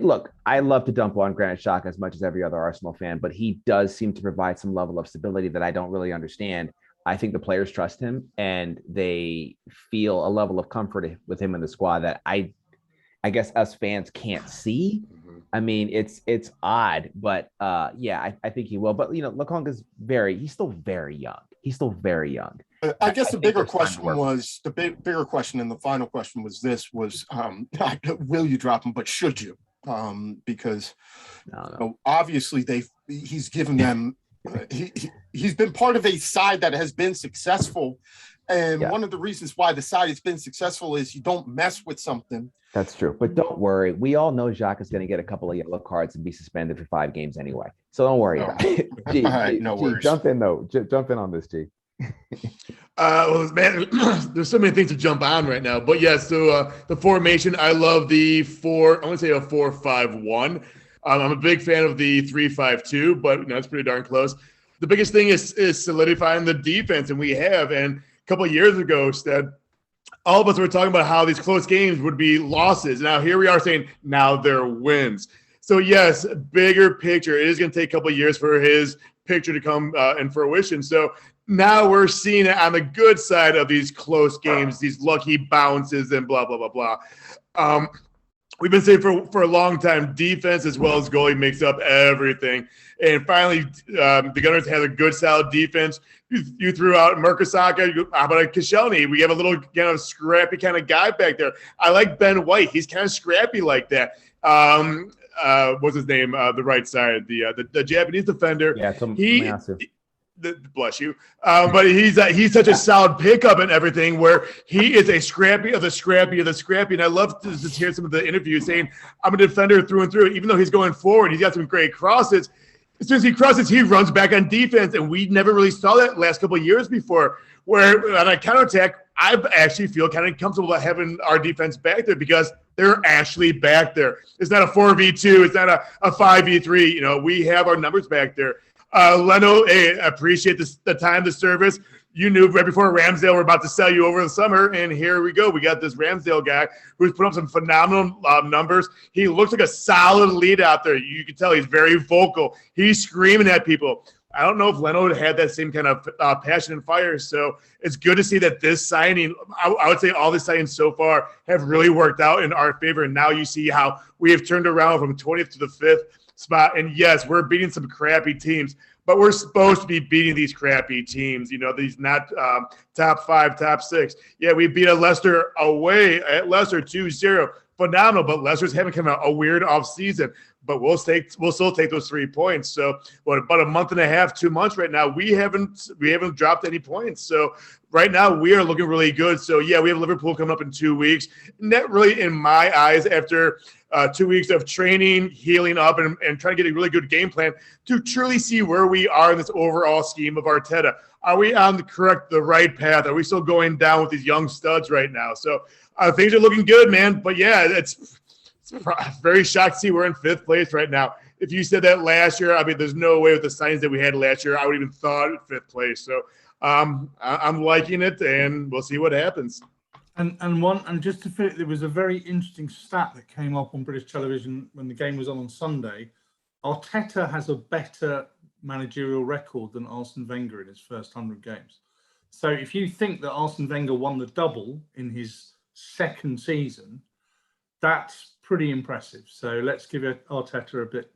look, I love to dump on Granit Xhaka as much as every other Arsenal fan, but he does seem to provide some level of stability that I don't really understand. I think the players trust him and they feel a level of comfort with him in the squad that I guess us fans can't see. I mean, it's odd, but yeah, I think he will. But Lukonga's he's still very young. He's still very young. I guess the bigger question was bigger question, and the final question was not will you drop him, but should you? Because obviously he's given them. He's been part of a side that has been successful, and one of the reasons why the side has been successful is you don't mess with something. That's true, but don't worry. We all know Jacques is going to get a couple of yellow cards and be suspended for 5 games anyway. So don't worry about it. G, jump in though. Jump in on this, G. Well, man, there's so many things to jump on right now. But yeah, so the formation, I love the 4-5-1. I'm a big fan of the 3-5-2, but it's pretty darn close. The biggest thing is solidifying the defense, and we have. And a couple of years ago, Stead, all of us were talking about how these close games would be losses. Now here we are saying now they're wins. So yes, bigger picture. It is going to take a couple of years for his picture to come in fruition. So now we're seeing it on the good side of these close games, these lucky bounces and blah, blah, blah, blah. We've been saying for a long time, defense as well as goalie makes up everything. And finally, the Gunners had a good, solid defense. You threw out Mertesacker. How about Koscielny? We have a little scrappy kind of guy back there. I like Ben White. He's kind of scrappy like that. What's his name? The right side, the Japanese defender. Yeah, massive. Bless you. But he's such a solid pickup and everything where he is a scrappy of the scrappy of the scrappy. And I love to just hear some of the interviews saying, I'm a defender through and through. Even though he's going forward, he's got some great crosses. As soon as he crosses, he runs back on defense. And we never really saw that last couple of years before, where on a counterattack, I actually feel kind of comfortable about having our defense back there because they're actually back there. It's not a 4v2. It's not a 5v3. We have our numbers back there. Leno, appreciate the time, the service. You knew right before Ramsdale were about to sell you over the summer, and here we go. We got this Ramsdale guy who's put up some phenomenal numbers. He looks like a solid lead out there. You can tell he's very vocal. He's screaming at people. I don't know if Leno had that same kind of passion and fire, so it's good to see that this signing, I would say all the signings so far have really worked out in our favor, and now you see how we have turned around from 20th to the 5th spot. And yes, we're beating some crappy teams, but we're supposed to be beating these crappy teams, these not top 5, top 6. Yeah, we beat a Leicester away at Leicester 2-0. Phenomenal, but Leicester's having kind of a weird offseason. But we'll still take those 3 points. So about a month and a half, 2 months right now, we haven't dropped any points. So right now we are looking really good. So yeah, we have Liverpool coming up in 2 weeks. And that really, in my eyes, after 2 weeks of training, healing up, and trying to get a really good game plan to truly see where we are in this overall scheme of Arteta. Are we on the right path? Are we still going down with these young studs right now? So things are looking good, man. But yeah, it's very shocked to see we're in 5th place right now. If you said that last year, I mean, there's no way with the signings that we had last year, I would even thought 5th place. So I'm liking it, and we'll see what happens. And just to finish, there was a very interesting stat that came up on British television when the game was on Sunday. Arteta has a better managerial record than Arsene Wenger in his first 100 games. So if you think that Arsene Wenger won the double in his second season, that's pretty impressive. So let's give Arteta a bit.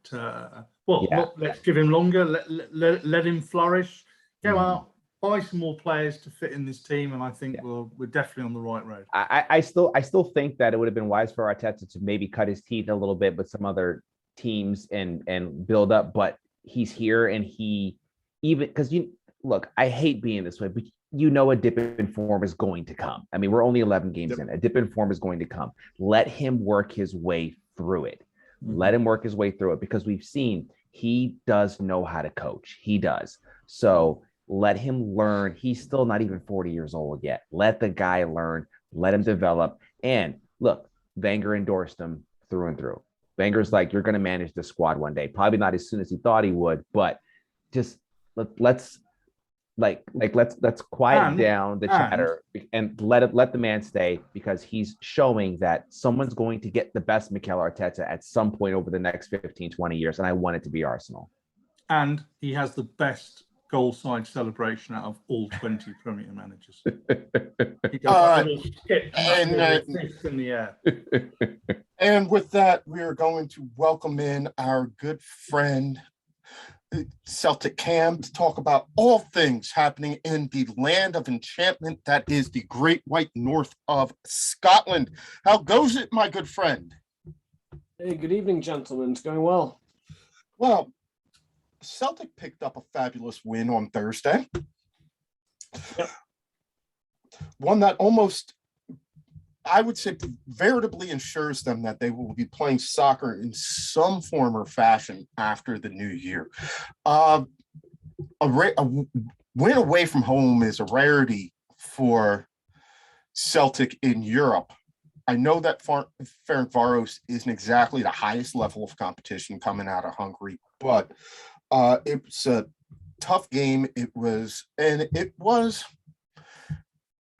Let's give him longer. Let him flourish. Go out, buy some more players to fit in this team, and I think we're definitely on the right road. I still think that it would have been wise for Arteta to maybe cut his teeth a little bit with some other teams and build up, but he's here, and he even because look, I hate being this way, but a dip in form is going to come. I mean, we're only 11 games in. A dip in form is going to come. Let him work his way through it. Let him work his way through it, because we've seen he does know how to coach. He does. So let him learn. He's still not even 40 years old yet. Let the guy learn. Let him develop. And look, Wenger endorsed him through and through. Wenger's like, you're going to manage the squad one day. Probably not as soon as he thought he would, but just let's quiet down the chatter and let the man stay, because he's showing that someone's going to get the best Mikel Arteta at some point over the next 15, 20 years. And I want it to be Arsenal. And he has the best goal side celebration out of all 20 Premier managers. He does a little skip and fist in the air. And with that, we are going to welcome in our good friend, Celtic Cam, to talk about all things happening in the land of enchantment that is the Great White North of Scotland. How goes it, my good friend? Hey, good evening, gentlemen. It's going well. Well, Celtic picked up a fabulous win on Thursday. Yep. One that almost, I would say, veritably ensures them that they will be playing soccer in some form or fashion after the new year. A win away from home is a rarity for Celtic in Europe. I know that Ferencváros isn't exactly the highest level of competition coming out of Hungary, but it's a tough game.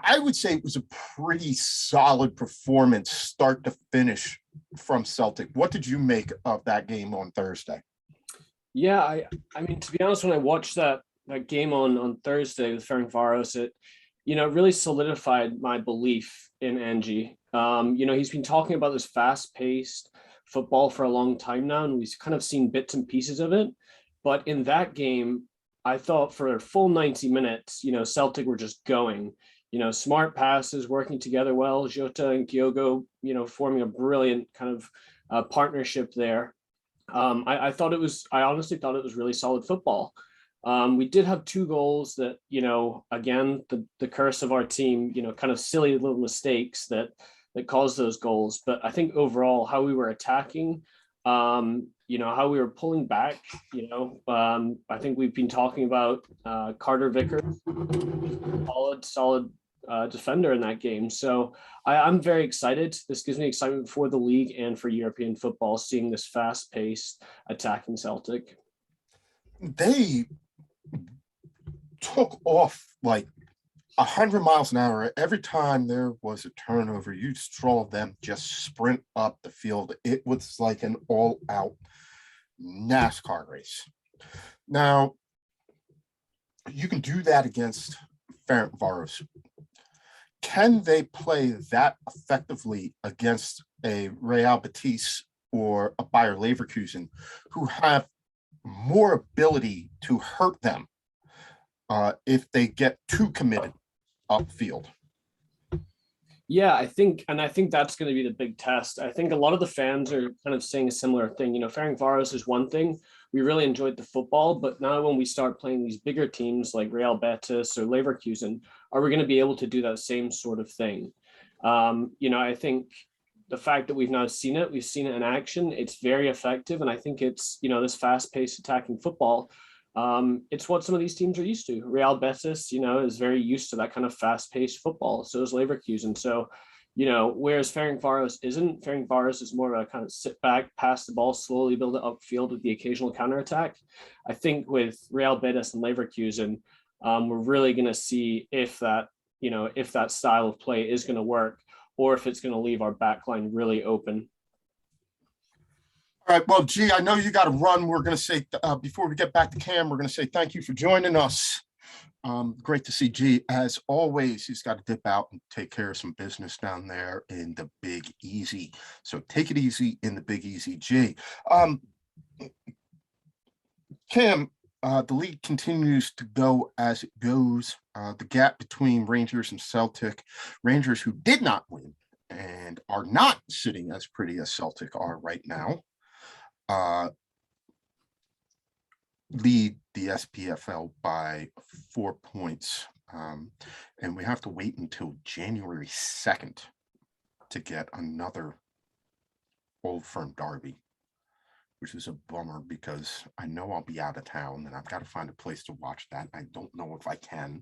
I would say it was a pretty solid performance, start to finish, from Celtic. What did you make of that game on Thursday? Yeah, I mean, to be honest, when I watched that game on Thursday with Ferencváros, it really solidified my belief in Angie. He's been talking about this fast-paced football for a long time now, and we've kind of seen bits and pieces of it. But in that game, I thought for a full 90 minutes, Celtic were just going. Smart passes, working together well, Jota and Kyogo, forming a brilliant kind of partnership there. I honestly thought it was really solid football. We did have 2 goals that, again, the curse of our team, kind of silly little mistakes that caused those goals. But I think overall, how we were attacking, how we were pulling back, I think we've been talking about Carter Vickers, solid defender in that game. So I'm very excited. This gives me excitement for the league and for European football, seeing this fast-paced attacking Celtic. They took off like 100 miles an hour. Every time there was a turnover, you saw them just sprint up the field. It was like an all-out NASCAR race. Now, you can do that against Ferencváros. Can they play that effectively against a Real Betis or a Bayer Leverkusen, who have more ability to hurt them if they get too committed upfield? Yeah, I think that's going to be the big test. I think a lot of the fans are kind of saying a similar thing. Ferencváros is one thing. We really enjoyed the football, but now when we start playing these bigger teams like Real Betis or Leverkusen, are we going to be able to do that same sort of thing? I think the fact that we've seen it in action, it's very effective. And I think it's, this fast-paced attacking football, it's what some of these teams are used to. Real Betis, is very used to that kind of fast-paced football. So is Leverkusen. So, whereas Ferencváros isn't. Ferencváros is more of a kind of sit back, pass the ball, slowly build it upfield with the occasional counterattack. I think with Real Betis and Leverkusen, we're really going to see if that style of play is going to work, or if it's going to leave our backline really open. All right. Well, G, I know you got to run. We're going to say, before we get back to Cam, we're going to say thank you for joining us. Great to see G. As always, he's got to dip out and take care of some business down there in the Big Easy. So take it easy in the Big Easy, G. Cam, the league continues to go as it goes. The gap between Rangers and Celtic, Rangers who did not win and are not sitting as pretty as Celtic are right now, lead the SPFL by 4 points. And we have to wait until January 2nd to get another Old Firm derby, which is a bummer because I know I'll be out of town and I've got to find a place to watch that. I don't know if I can.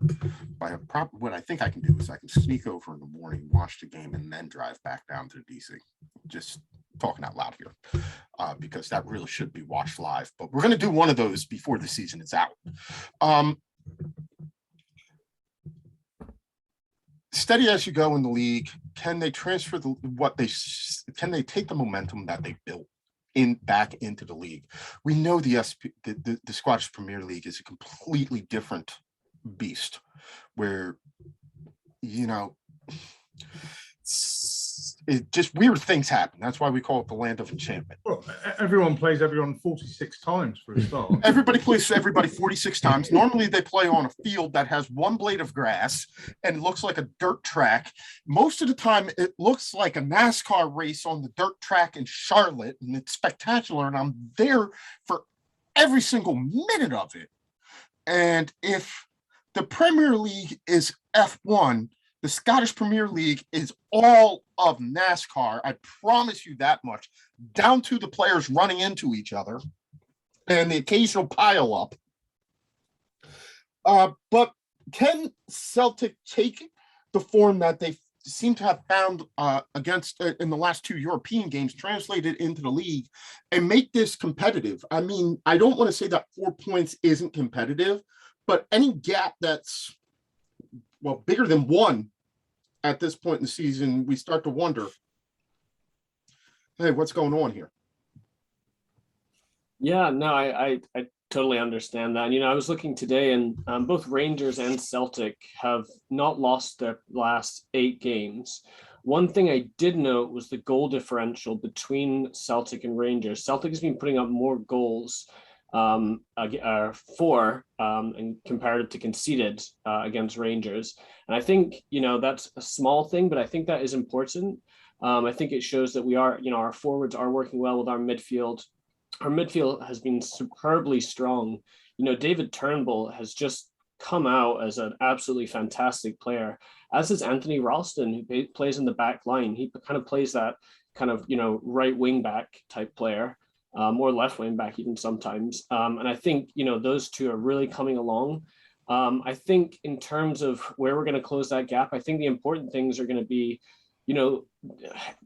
But what I think I can do is I can sneak over in the morning, watch the game, and then drive back down to DC. Just talking out loud here, because that really should be watched live. But we're going to do one of those before the season is out. Steady as you go in the league. Can they transfer can they take the momentum that they built back into the league? We know the Scottish Premier League is a completely different beast where, it just weird things happen. That's why we call it the land of enchantment. Well, everyone plays everyone 46 times for a start. Everybody plays everybody 46 times. Normally they play on a field that has one blade of grass and looks like a dirt track. Most of the time it looks like a NASCAR race on the dirt track in Charlotte, and it's spectacular, and I'm there for every single minute of it. And if the Premier League is F1, the Scottish Premier League is all of NASCAR. I promise you that much, down to the players running into each other and the occasional pile up. But can Celtic take the form that they seem to have found against in the last two European games, translated into the league, and make this competitive? I mean, I don't want to say that 4 points isn't competitive, but any gap that's bigger than one at this point in the season, we start to wonder, hey, what's going on here? Yeah, no, I totally understand that. I was looking today, and both Rangers and Celtic have not lost their last 8 games. One thing I did note was the goal differential between Celtic and Rangers. Celtic has been putting up more goals and compared to conceded against Rangers. And I think, that's a small thing, but I think that is important. I think it shows that we are, our forwards are working well with our midfield. Our midfield has been superbly strong. David Turnbull has just come out as an absolutely fantastic player, as is Anthony Ralston, who plays in the back line. He kind of plays that kind of, right wing back type player. Or left wing back even sometimes. And I think, those two are really coming along. I think in terms of where we're going to close that gap, I think the important things are going to be,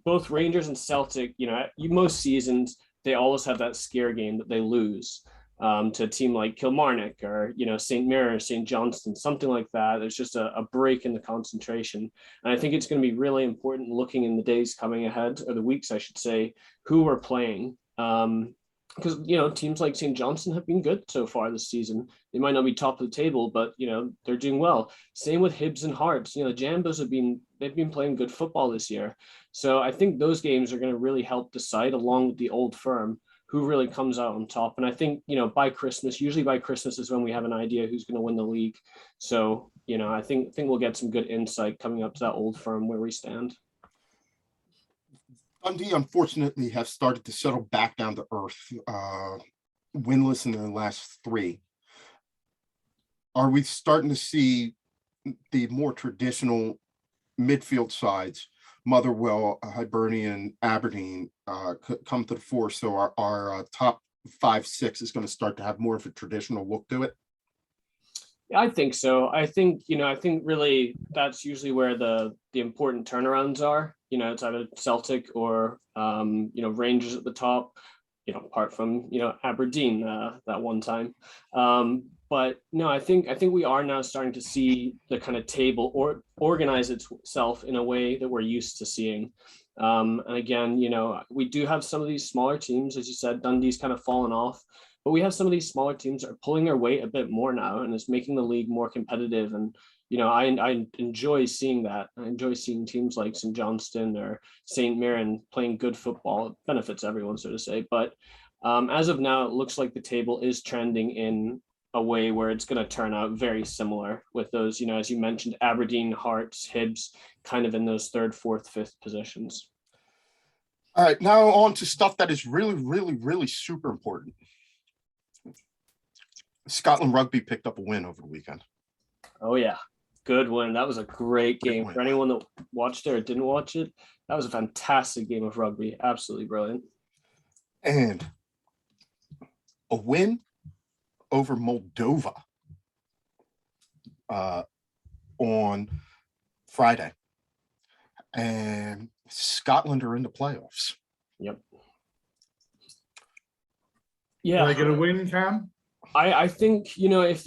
both Rangers and Celtic, most seasons, they always have that scare game that they lose to a team like Kilmarnock or, St. Mirren, St. Johnstone, something like that. There's just a break in the concentration. And I think it's going to be really important looking in the days coming ahead, or the weeks, I should say, who we're playing. Because teams like St. Johnstone have been good so far this season. They might not be top of the table, but they're doing well. Same with Hibs and Hearts. The Jambos they've been playing good football this year. So I think those games are going to really help decide, along with the Old Firm, who really comes out on top. And I think usually by Christmas is when we have an idea who's going to win the league. So I think we'll get some good insight coming up to that Old Firm where we stand. Dundee, unfortunately, have started to settle back down to earth, winless in their last 3. Are we starting to see the more traditional midfield sides, Motherwell, Hibernian, Aberdeen, come to the fore? So our top 5, 6 is going to start to have more of a traditional look to it? I think so. I think really that's usually where the important turnarounds are. It's either Celtic or Rangers at the top, apart from Aberdeen that one time. But no, I think we are now starting to see the kind of table or organize itself in a way that we're used to seeing. And again, we do have some of these smaller teams, as you said. Dundee's kind of fallen off. But we have some of these smaller teams that are pulling their weight a bit more now, and it's making the league more competitive. And, I enjoy seeing that. I enjoy seeing teams like St. Johnstone or St. Mirren playing good football. It benefits everyone, so to say. But as of now, it looks like the table is trending in a way where it's going to turn out very similar with those, as you mentioned, Aberdeen, Hearts, Hibs, kind of in those third, fourth, fifth positions. All right, now on to stuff that is really, really, really super important. Scotland Rugby picked up a win over the weekend. Oh, yeah. Good win. That was a great game. For anyone that watched it or didn't watch it, that was a fantastic game of rugby. Absolutely brilliant. And a win over Moldova on Friday. And Scotland are in the playoffs. Yep. Yeah. Yeah. Are they going to win, Cam? I think, if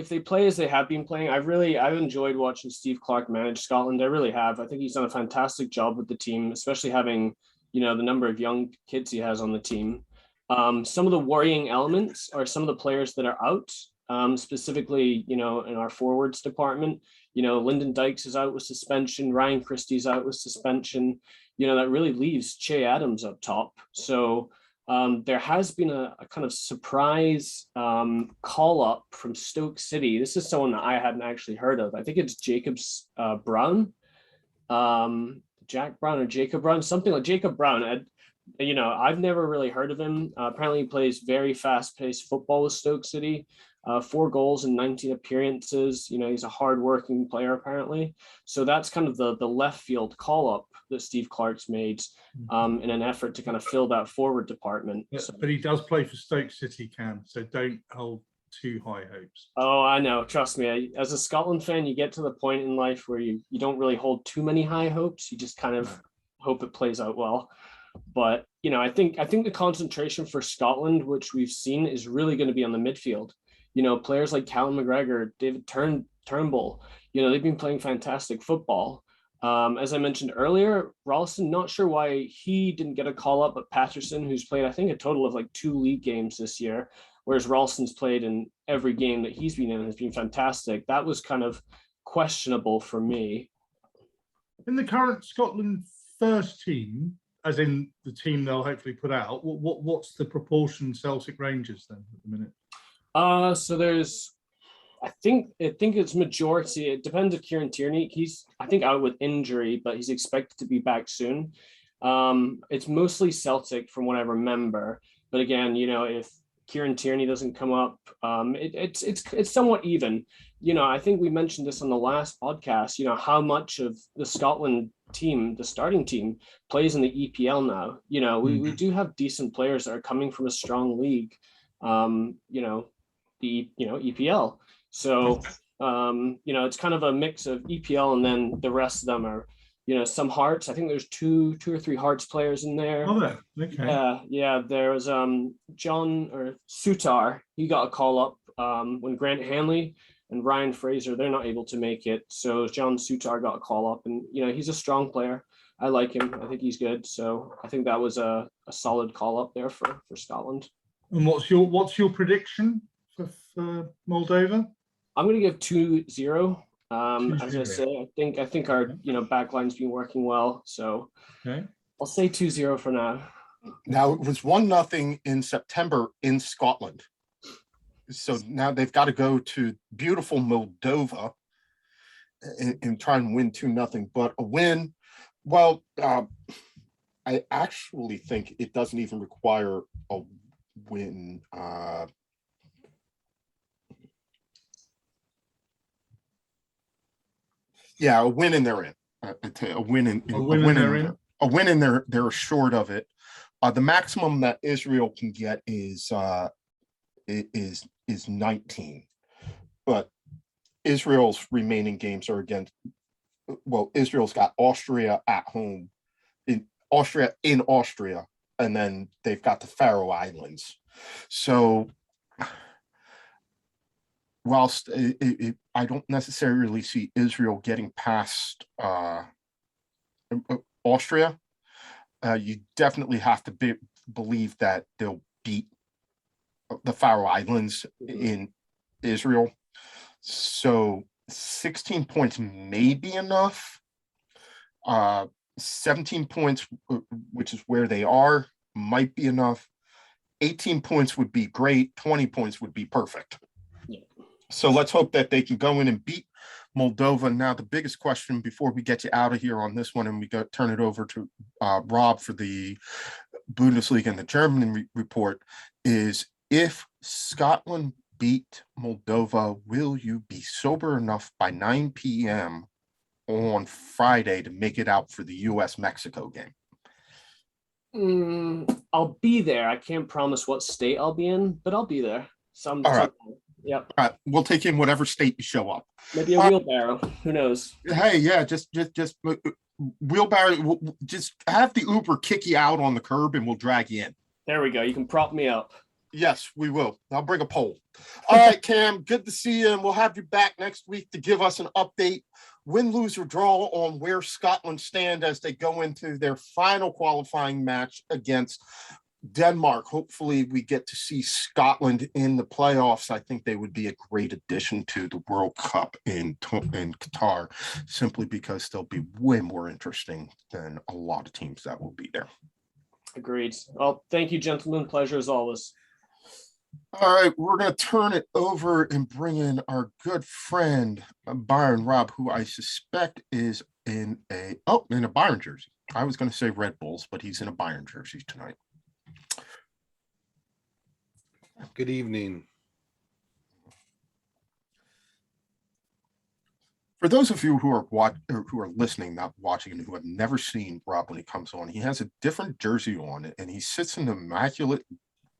they play as they have been playing, I've enjoyed watching Steve Clark manage Scotland. I really have. I think he's done a fantastic job with the team, especially having, the number of young kids he has on the team. Some of the worrying elements are some of the players that are out, specifically, in our forwards department. Lyndon Dykes is out with suspension. Ryan Christie's out with suspension. That really leaves Che Adams up top. So there has been a kind of surprise call up from Stoke City. This is someone that I hadn't actually heard of. I think it's Brown, Jack Brown or Jacob Brown, something like Jacob Brown. I've never really heard of him. Apparently he plays very fast-paced football with Stoke City. 4 goals in 19 appearances. He's a hard-working player apparently. So that's kind of the left field call-up that Steve Clark's made in an effort to kind of fill that forward department. But he does play for Stoke City, Cam, so don't hold too high hopes. Oh, I know. Trust me. As a Scotland fan, you get to the point in life where you don't really hold too many high hopes. You just kind of hope it plays out well. But, I think the concentration for Scotland, which we've seen, is really going to be on the midfield. Players like Callum McGregor, David Turnbull, they've been playing fantastic football. As I mentioned earlier, Ralston, not sure why he didn't get a call up, but Patterson, who's played, I think, a total of like 2 league games this year, whereas Ralston's played in every game that he's been in, has been fantastic. That was kind of questionable for me. In the current Scotland first team, as in the team they'll hopefully put out, what's the proportion Celtic Rangers then at the minute? So there's, I think it's majority. It depends if Kieran Tierney, he's, I think, out with injury, but he's expected to be back soon. It's mostly Celtic from what I remember. But again, if Kieran Tierney doesn't come up, it's somewhat even. I think we mentioned this on the last podcast, how much of the Scotland team, the starting team, plays in the EPL now. We do have decent players that are coming from a strong league, the EPL. So, it's kind of a mix of EPL and then the rest of them are, some Hearts. I think there's two or three Hearts players in there. Oh, there. Okay. Yeah. There was John or Sutar. He got a call up when Grant Hanley and Ryan Fraser, they're not able to make it. So John Sutar got a call up, and he's a strong player. I like him. I think he's good. So I think that was a solid call up there for Scotland. And what's your prediction for Moldova? I'm going to give 2-0. As I say, I think our backline's been working well. So okay. I'll say 2-0 for now. Now, it was 1-0 in September in Scotland. So now they've got to go to beautiful Moldova and try and win 2-0. But a win, well, I actually think it doesn't even require a win. Yeah, a win and they're in. A win and they're short of it. The maximum that Israel can get is 19, but Israel's remaining games are against. Well, Israel's got Austria at home, in Austria, and then they've got the Faroe Islands. So, whilst I don't necessarily see Israel getting past Austria, you definitely have to believe that they'll beat the Faroe Islands in Israel. So 16 points may be enough. 17 points, which is where they are, might be enough. 18 points would be great. 20 points would be perfect. So let's hope that they can go in and beat Moldova. Now, the biggest question before we get you out of here on this one, and we turn it over to Rob for the Bundesliga and the German report, is if Scotland beat Moldova, will you be sober enough by 9 p.m. on Friday to make it out for the US-Mexico game? I'll be there. I can't promise what state I'll be in, but I'll be there. All right. Yep. All right. We'll take you in whatever state you show up. Maybe a wheelbarrow. Who knows? Hey, yeah, just wheelbarrow. Just have the Uber kick you out on the curb, and we'll drag you in. There we go. You can prop me up. Yes, we will. I'll bring a pole. All right, Cam, good to see you, and we'll have you back next week to give us an update, win, lose, or draw on where Scotland stand as they go into their final qualifying match against Denmark. Hopefully, we get to see Scotland in the playoffs. I think they would be a great addition to the World Cup in Qatar, simply because they'll be way more interesting than a lot of teams that will be there. Agreed. Well, thank you, gentlemen. Pleasure as always. All right, we're going to turn it over and bring in our good friend, Byron Robb, who I suspect is in a Bayern jersey. I was going to say Red Bulls, but he's in a Bayern jersey tonight. Good evening. For those of you who are listening, not watching, and who have never seen Rob when he comes on, he has a different jersey on, and he sits in an immaculate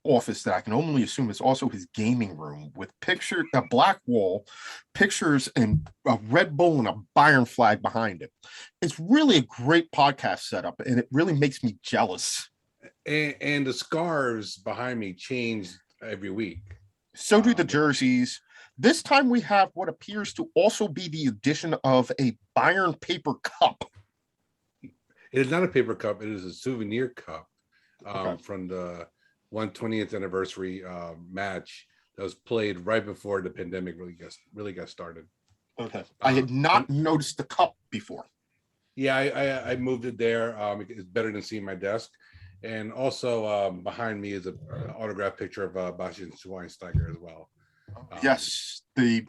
office that I can only assume is also his gaming room, with a black wall, pictures, and a Red Bull and a Bayern flag behind it. It's really a great podcast setup, and it really makes me jealous. And the scarves behind me change every week. So do the jerseys. This time we have what appears to also be the addition of a Bayern paper cup. It is not a paper cup. It is a souvenir cup Okay. from the 120th anniversary match that was played right before the pandemic really got started. Okay. I had not noticed the cup before. Yeah, I moved it there. It's better than seeing my desk. And also behind me is an autographed picture of Bastian Schweinsteiger as well. Yes, the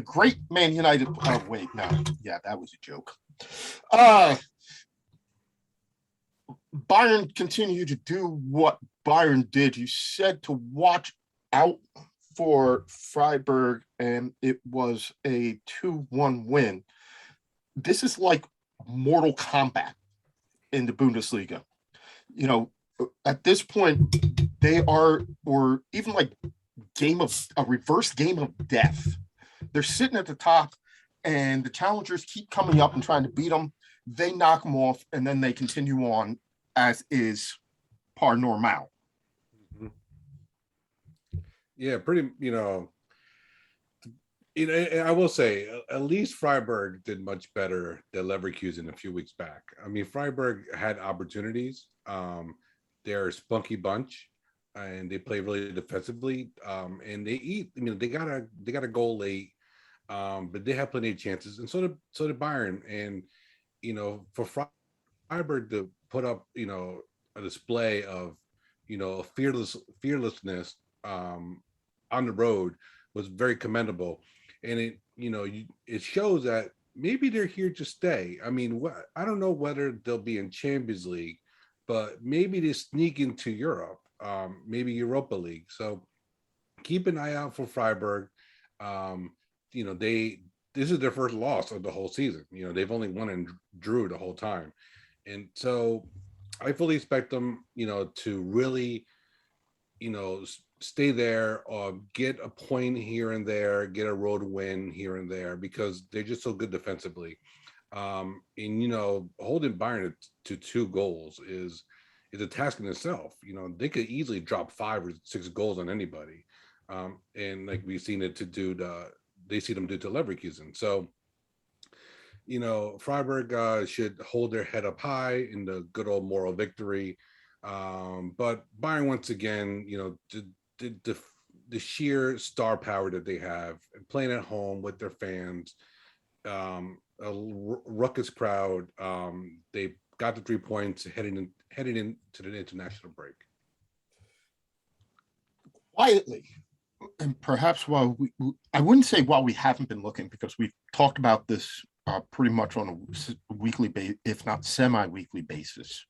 great Man United. Oh, wait, no. Yeah, that was a joke. Bayern continued to do what Bayern did. You said to watch out for Freiburg, and it was a 2-1 win. This is like Mortal Kombat in the Bundesliga. You know, at this point, they are, or even like a reverse game of death. They're sitting at the top, and the challengers keep coming up and trying to beat them. They knock them off, and then they continue on as is par normal. Yeah, pretty, I will say, at least Freiburg did much better than Leverkusen a few weeks back. I mean, Freiburg had opportunities. They're a spunky bunch, and they play really defensively. And they eat. I mean, they got a goal late, but they have plenty of chances, and so did Bayern. And for Freiburg to put up, a display of, fearlessness on the road was very commendable. And it shows that maybe they're here to stay. I mean, I don't know whether they'll be in Champions League, but maybe they sneak into Europe, maybe Europa League. So keep an eye out for Freiburg. This is their first loss of the whole season. They've only won and drew the whole time. And so I fully expect them, to really, stay there or get a point here and there, get a road win here and there, because they're just so good defensively. And holding Bayern to 2 goals is a task in itself. They could easily drop 5 or 6 goals on anybody. And like we've seen it they see them do to Leverkusen. So, Freiburg should hold their head up high in the good old moral victory. But Bayern, once again, the sheer star power that they have, playing at home with their fans, a ruckus crowd, they got the 3 points heading into the international break. Quietly, And perhaps while I wouldn't say while we haven't been looking, because we've talked about this pretty much on a weekly basis, if not semi-weekly basis,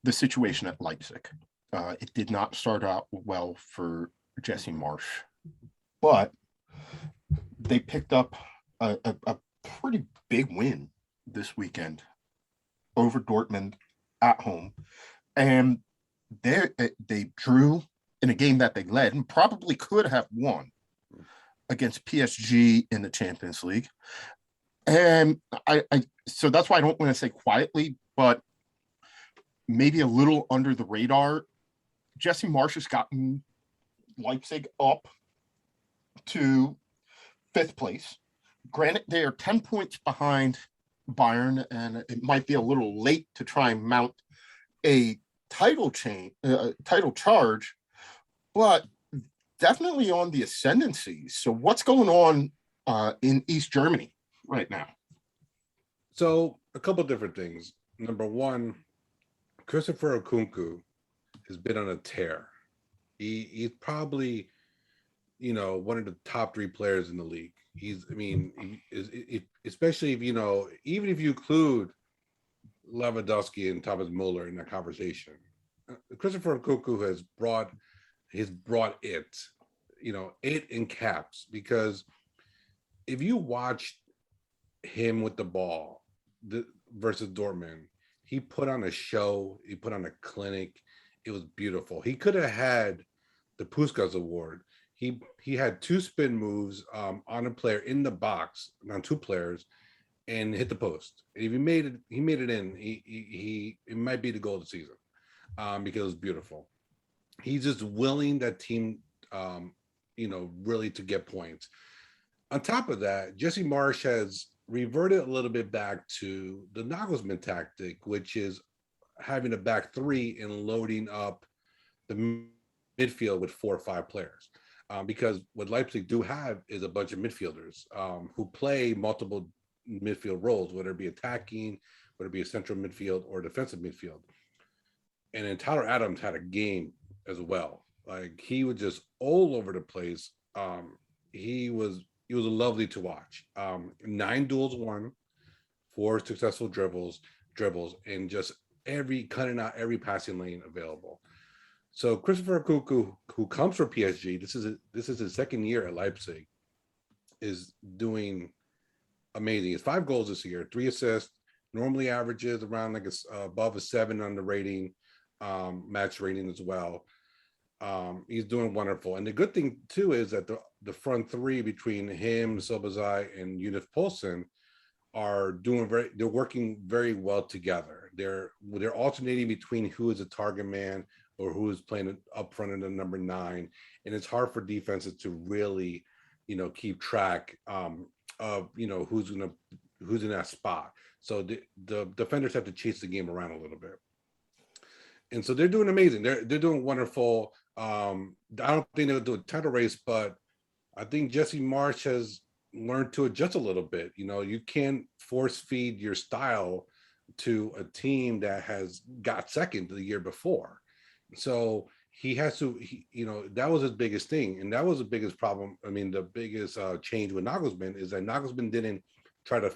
the situation at Leipzig. It did not start out well for Jesse Marsch, but they picked up a pretty big win this weekend over Dortmund at home. And they drew in a game that they led and probably could have won against PSG in the Champions League. And so that's why I don't want to say quietly, but maybe a little under the radar. Jesse Marsch has gotten Leipzig up to 5th place. Granted, they are 10 points behind Bayern, and it might be a little late to try and mount a title charge, but definitely on the ascendancy. So what's going on in East Germany right now? So a couple of different things. Number one, Christopher Nkunku has been on a tear. He's probably, one of the top 3 players in the league. Especially if, even if you include Lewandowski and Thomas Muller in that conversation, Christopher Nkunku has brought it, it in caps, because if you watch him with the ball versus Dortmund, he put on a show, he put on a clinic. It was beautiful. He could have had the Puskas Award. He had 2 spin moves on a player in the box, on 2 players, and hit the post. If he made it in. It might be the goal of the season because it was beautiful. He's just willing that team, really to get points. On top of that, Jesse Marsch has reverted a little bit back to the Nagelsmann tactic, which is having a back 3 and loading up the midfield with 4 or 5 players. Because what Leipzig do have is a bunch of midfielders who play multiple midfield roles, whether it be attacking, whether it be a central midfield or defensive midfield. And then Tyler Adams had a game as well. Like, he was just all over the place. He was lovely to watch. 9 duels won, 4 successful dribbles, and just cutting out every passing lane available. So Christopher Nkunku, who comes from PSG, this is his 2nd year at Leipzig, is doing amazing. It's 5 goals this year, 3 assists. Normally averages around above a 7 on the rating, match rating as well. He's doing wonderful. And the good thing too is that the front 3 between him, Sobozai, and Yunus Poulsen are they're working very well together. They're alternating between who is a target man or who is playing up front in the number 9. And it's hard for defenses to really, keep track of, who's in that spot. So the defenders have to chase the game around a little bit. And so they're doing amazing. They're doing wonderful. I don't think they'll do a title race, but I think Jesse Marsch has learned to adjust a little bit. You can't force feed your style to a team that has got second the year before. So he has to, that was his biggest thing. And that was the biggest problem. I mean, the biggest change with Nagelsmann is that Nagelsmann didn't try to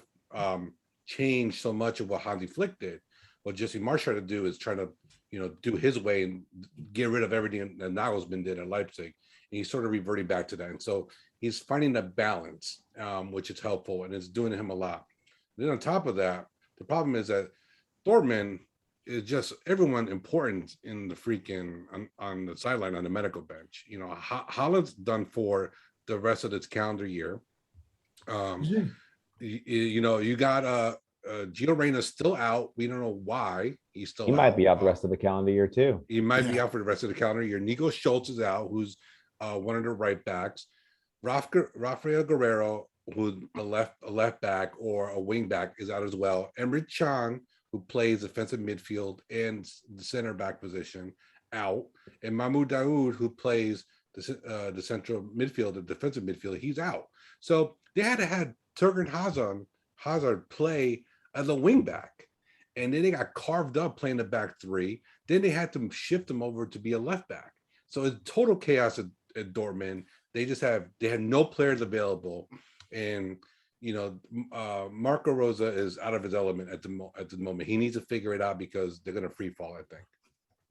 change so much of what Hansi Flick did. What Jesse Marsch tried to do is try to, do his way and get rid of everything that Nagelsmann did at Leipzig. And he's sort of reverting back to that. And so he's finding that balance, which is helpful, and it's doing him a lot. Then on top of that, the problem is that Dortmund is just everyone important in the freaking on the sideline, on the medical bench. Haaland's done for the rest of this calendar year. You got Gio Reyna's still out. We don't know why he's still out. He might be out the rest of the calendar year too. He might be out for the rest of the calendar year. Nico Schultz is out, who's one of the right backs. Rafael Guerrero, who's a left back or a wing back, is out as well. Emre Can, who plays defensive midfield and the center back position, out. And Mahmoud Daoud, who plays the central midfield, the defensive midfield, he's out. So they had to have Turgan Hazard play as a wing back. And then they got carved up playing the back 3. Then they had to shift him over to be a left back. So it's total chaos at Dortmund. They had no players available, and Marco Rosa is out of his element at the moment. He needs to figure it out because they're going to free fall, I think.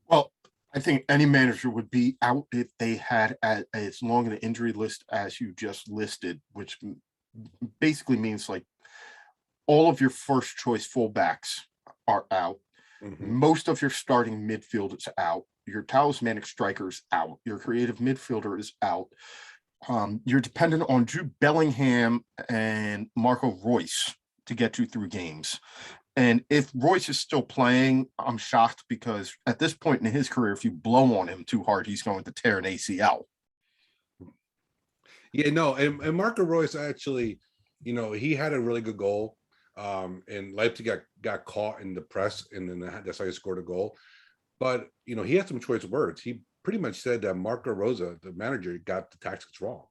Well, I think any manager would be out if they had as long an injury list as you just listed, which basically means like all of your first choice fullbacks are out. Mhm. Most of your starting midfield is out. Your talismanic striker is out. Your creative midfielder is out. You're dependent on Jude Bellingham and Marco Reus to get you through games. And if Royce is still playing, I'm shocked because at this point in his career, if you blow on him too hard, he's going to tear an ACL. Yeah, no, and Marco Reus actually, he had a really good goal. And Leipzig got caught in the press, and then that's how he scored a goal. But he had some choice words. He pretty much said that Marco Rosa, the manager, got the tactics wrong,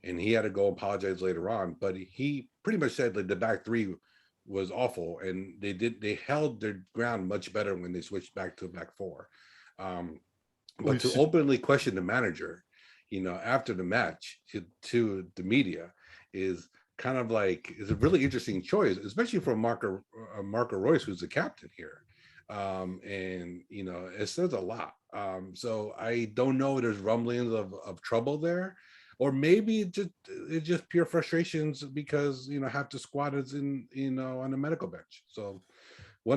and he had to go apologize later on. But he pretty much said that the back three was awful, and they held their ground much better when they switched back to back four. But to openly question the manager, after the match to the media is kind of like is a really interesting choice, especially for Marco Reus, who's the captain here. And it says a lot. So I don't know if there's rumblings of trouble there, or maybe it's just pure frustrations because half the squad is in on the medical bench. So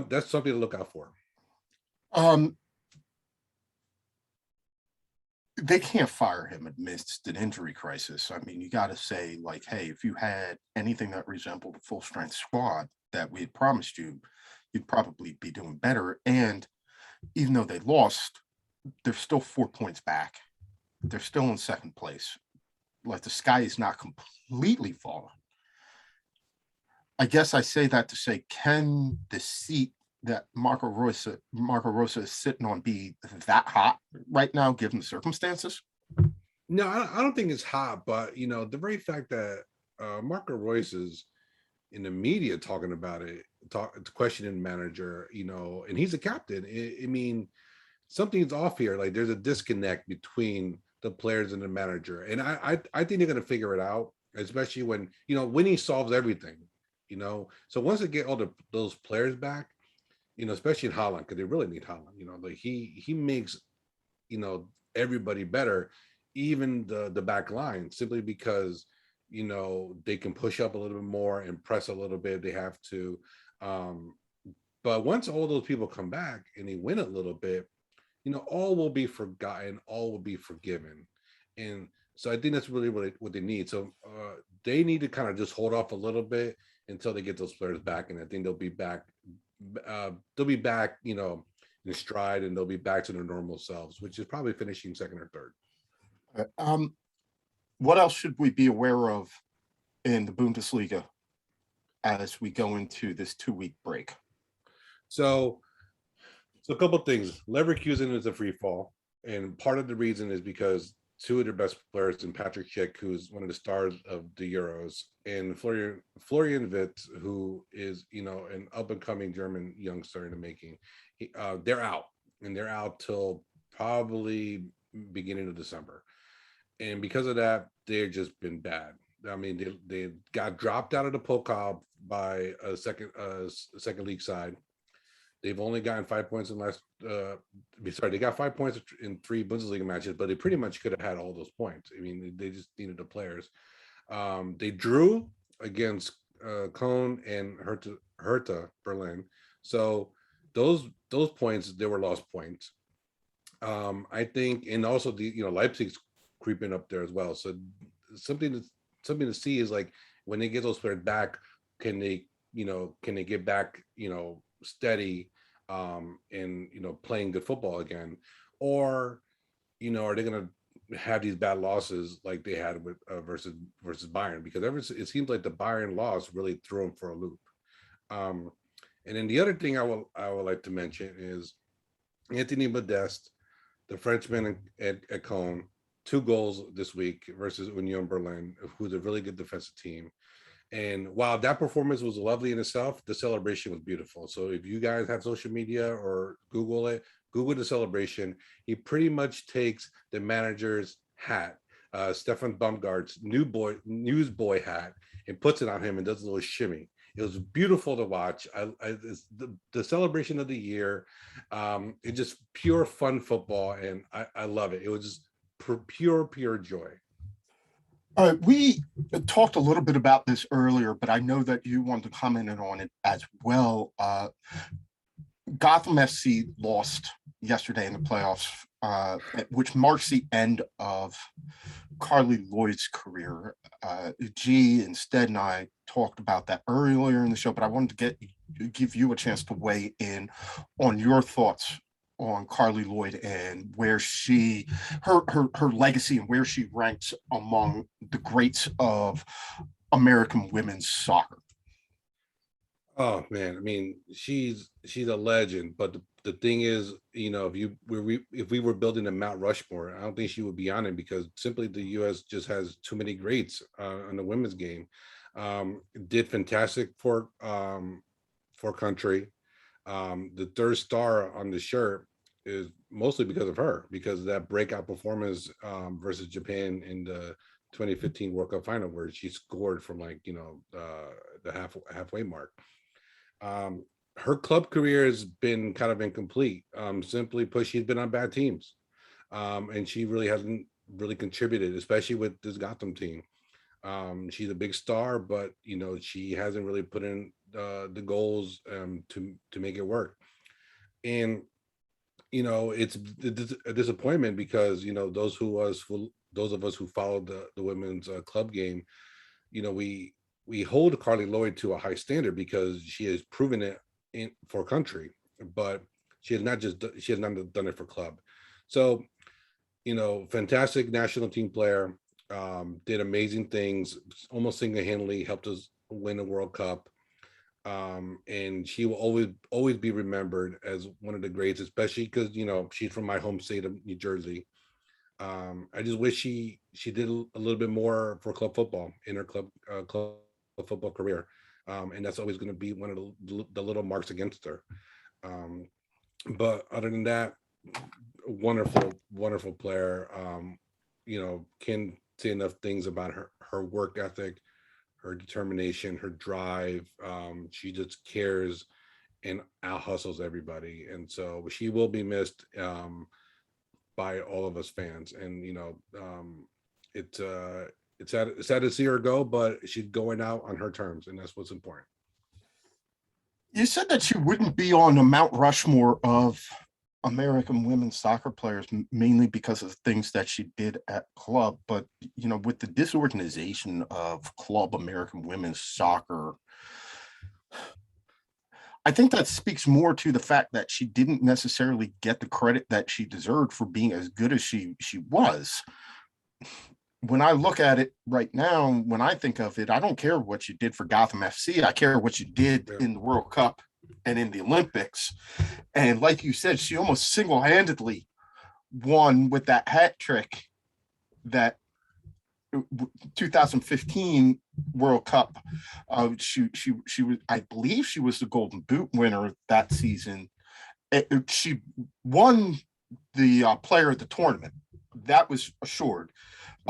that's something to look out for. They can't fire him amidst an injury crisis. I mean, you got to say, like, hey, if you had anything that resembled a full strength squad that we had promised you, you'd probably be doing better. And even though they lost, they're still 4 points back. They're still in second place. Like, the sky is not completely falling. I guess I say that to say, can the seat that Marco Rosa is sitting on be that hot right now, given the circumstances? No, I don't think it's hot, but the very fact that Marco Reus is in the media talking about it, questioning manager, and he's a captain. I mean, something's off here. Like there's a disconnect between the players and the manager, and I think they're gonna figure it out, especially when winning solves everything. So once they get all those players back, especially in Holland, because they really need Holland. Like he makes everybody better, even the back line, simply because they can push up a little bit more and press a little bit if they have to. But once all those people come back and they win a little bit, all will be forgotten, all will be forgiven. And so I think that's really what they need. So they need to kind of just hold off a little bit until they get those players back, and I think they'll be back. In stride, and they'll be back to their normal selves, which is probably finishing second or third. What else should we be aware of in the Bundesliga as we go into this 2-week break? So a couple of things. Leverkusen is a free fall, and part of the reason is because two of their best players, in Patrick Schick, who's one of the stars of the Euros, and Florian Wirtz, who is an up and coming German youngster in the making. They're out, and they're out till probably beginning of December, and because of that, they've just been bad. I mean, they got dropped out of the Pokal by a second league side. They've only gotten 5 points in last. They got 5 points in 3 Bundesliga matches, but they pretty much could have had all those points. I mean, they just needed the players. They drew against Köln and Hertha Berlin, so those points, they were lost points. I think, and also Leipzig's creeping up there as well. So something to see is like when they get those players back, can they get back steady and playing good football again, or are they going to have these bad losses like they had with versus Bayern? Because it seems like the Bayern loss really threw them for a loop. And then the other thing I would like to mention is Anthony Modeste, the Frenchman at Köln, 2 goals this week versus Union Berlin, who's a really good defensive team. And while that performance was lovely in itself, the celebration was beautiful. So if you guys have social media or Google the celebration. He pretty much takes the manager's hat Stefan Baumgart's newsboy hat and puts it on him and does a little shimmy. It was beautiful to watch. It's the celebration of the year. It's just pure fun football, and I love it. It was just pure joy. All right, we talked a little bit about this earlier, but I know that you wanted to comment on it as well. Gotham FC lost yesterday in the playoffs, which marks the end of Carli Lloyd's career. Instead, and I talked about that earlier in the show, but I wanted to give you a chance to weigh in on your thoughts on Carli Lloyd and where her legacy and where she ranks among the greats of American women's soccer. Oh man, I mean, she's a legend, but the thing is, if we were building a Mount Rushmore, I don't think she would be on it because simply the U.S. just has too many greats in the women's game. Did fantastic for country. The third star on the shirt is mostly because of her, because of that breakout performance versus Japan in the 2015 World Cup final, where she scored from the halfway mark. Her club career has been kind of incomplete. Simply put, she's been on bad teams, and she really hasn't really contributed, especially with this Gotham team. She's a big star, but she hasn't really put in the goals to make it work. And it's a disappointment because those of us who followed the women's club game, we hold Carli Lloyd to a high standard because she has proven it for country, but she has not done it for club. So, fantastic national team player, did amazing things, almost single-handedly helped us win a World Cup. And she will always be remembered as one of the greats, especially because she's from my home state of New Jersey. I just wish she did a little bit more for club football in her club football career, and that's always going to be one of the little marks against her. But other than that, wonderful player. Can't say enough things about her work ethic, her determination, her drive. She just cares and out hustles everybody, and so she will be missed by all of us fans. And it's sad to see her go, but she's going out on her terms, and that's what's important. You said that she wouldn't be on the Mount Rushmore of American women's soccer players, mainly because of things that she did at club. But, with the disorganization of club American women's soccer, I think that speaks more to the fact that she didn't necessarily get the credit that she deserved for being as good as she was. When I look at it right now, when I think of it, I don't care what you did for Gotham FC. I care what you did in the World Cup and in the Olympics. And like you said, she almost single-handedly won with that hat trick, that 2015 World Cup. She was, I believe she was the Golden Boot winner that season. She won the player of the tournament. That was assured.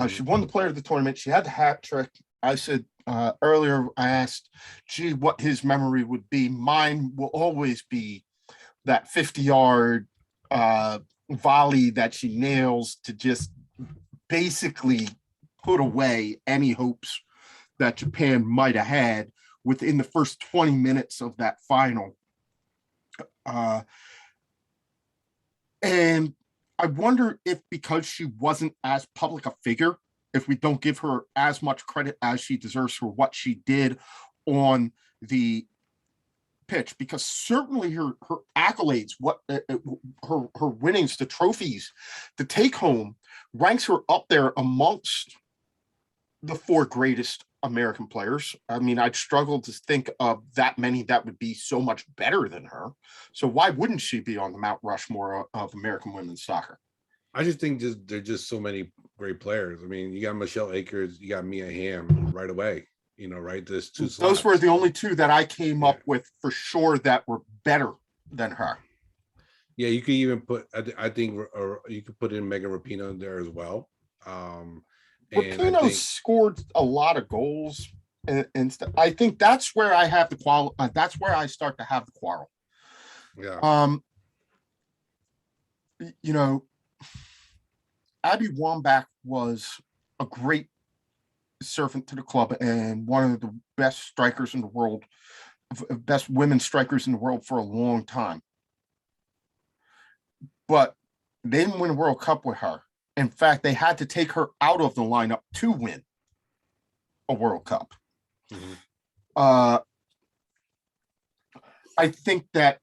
She won the player of the tournament. She had the hat trick. I said earlier, I asked, what his memory would be. Mine will always be that 50-yard volley that she nails to just basically put away any hopes that Japan might have had within the first 20 minutes of that final. And I wonder if, because she wasn't as public a figure, if we don't give her as much credit as she deserves for what she did on the pitch, because certainly her accolades, her winnings, the trophies to take home, ranks her up there amongst the four greatest American players. I mean, I'd struggle to think of that many that would be so much better than her. So why wouldn't she be on the Mount Rushmore of American women's soccer? I just think there's just so many great players. I mean, you got Michelle Akers, you got Mia Hamm right away. Right? There's two slots. Those were the only two that I came up with for sure that were better than her. Yeah, you could even put, I think you could put in Megan Rapinoe there as well. And I Rapinoe think, scored a lot of goals, and I think that's where I have the that's where I start to have the quarrel. yeah, You know, Abby Wambach was a great servant to the club and one of the best strikers in the world, best women strikers in the world for a long time. But they didn't win a World Cup with her. In fact, they had to take her out of the lineup to win a World Cup. mm-hmm. I think that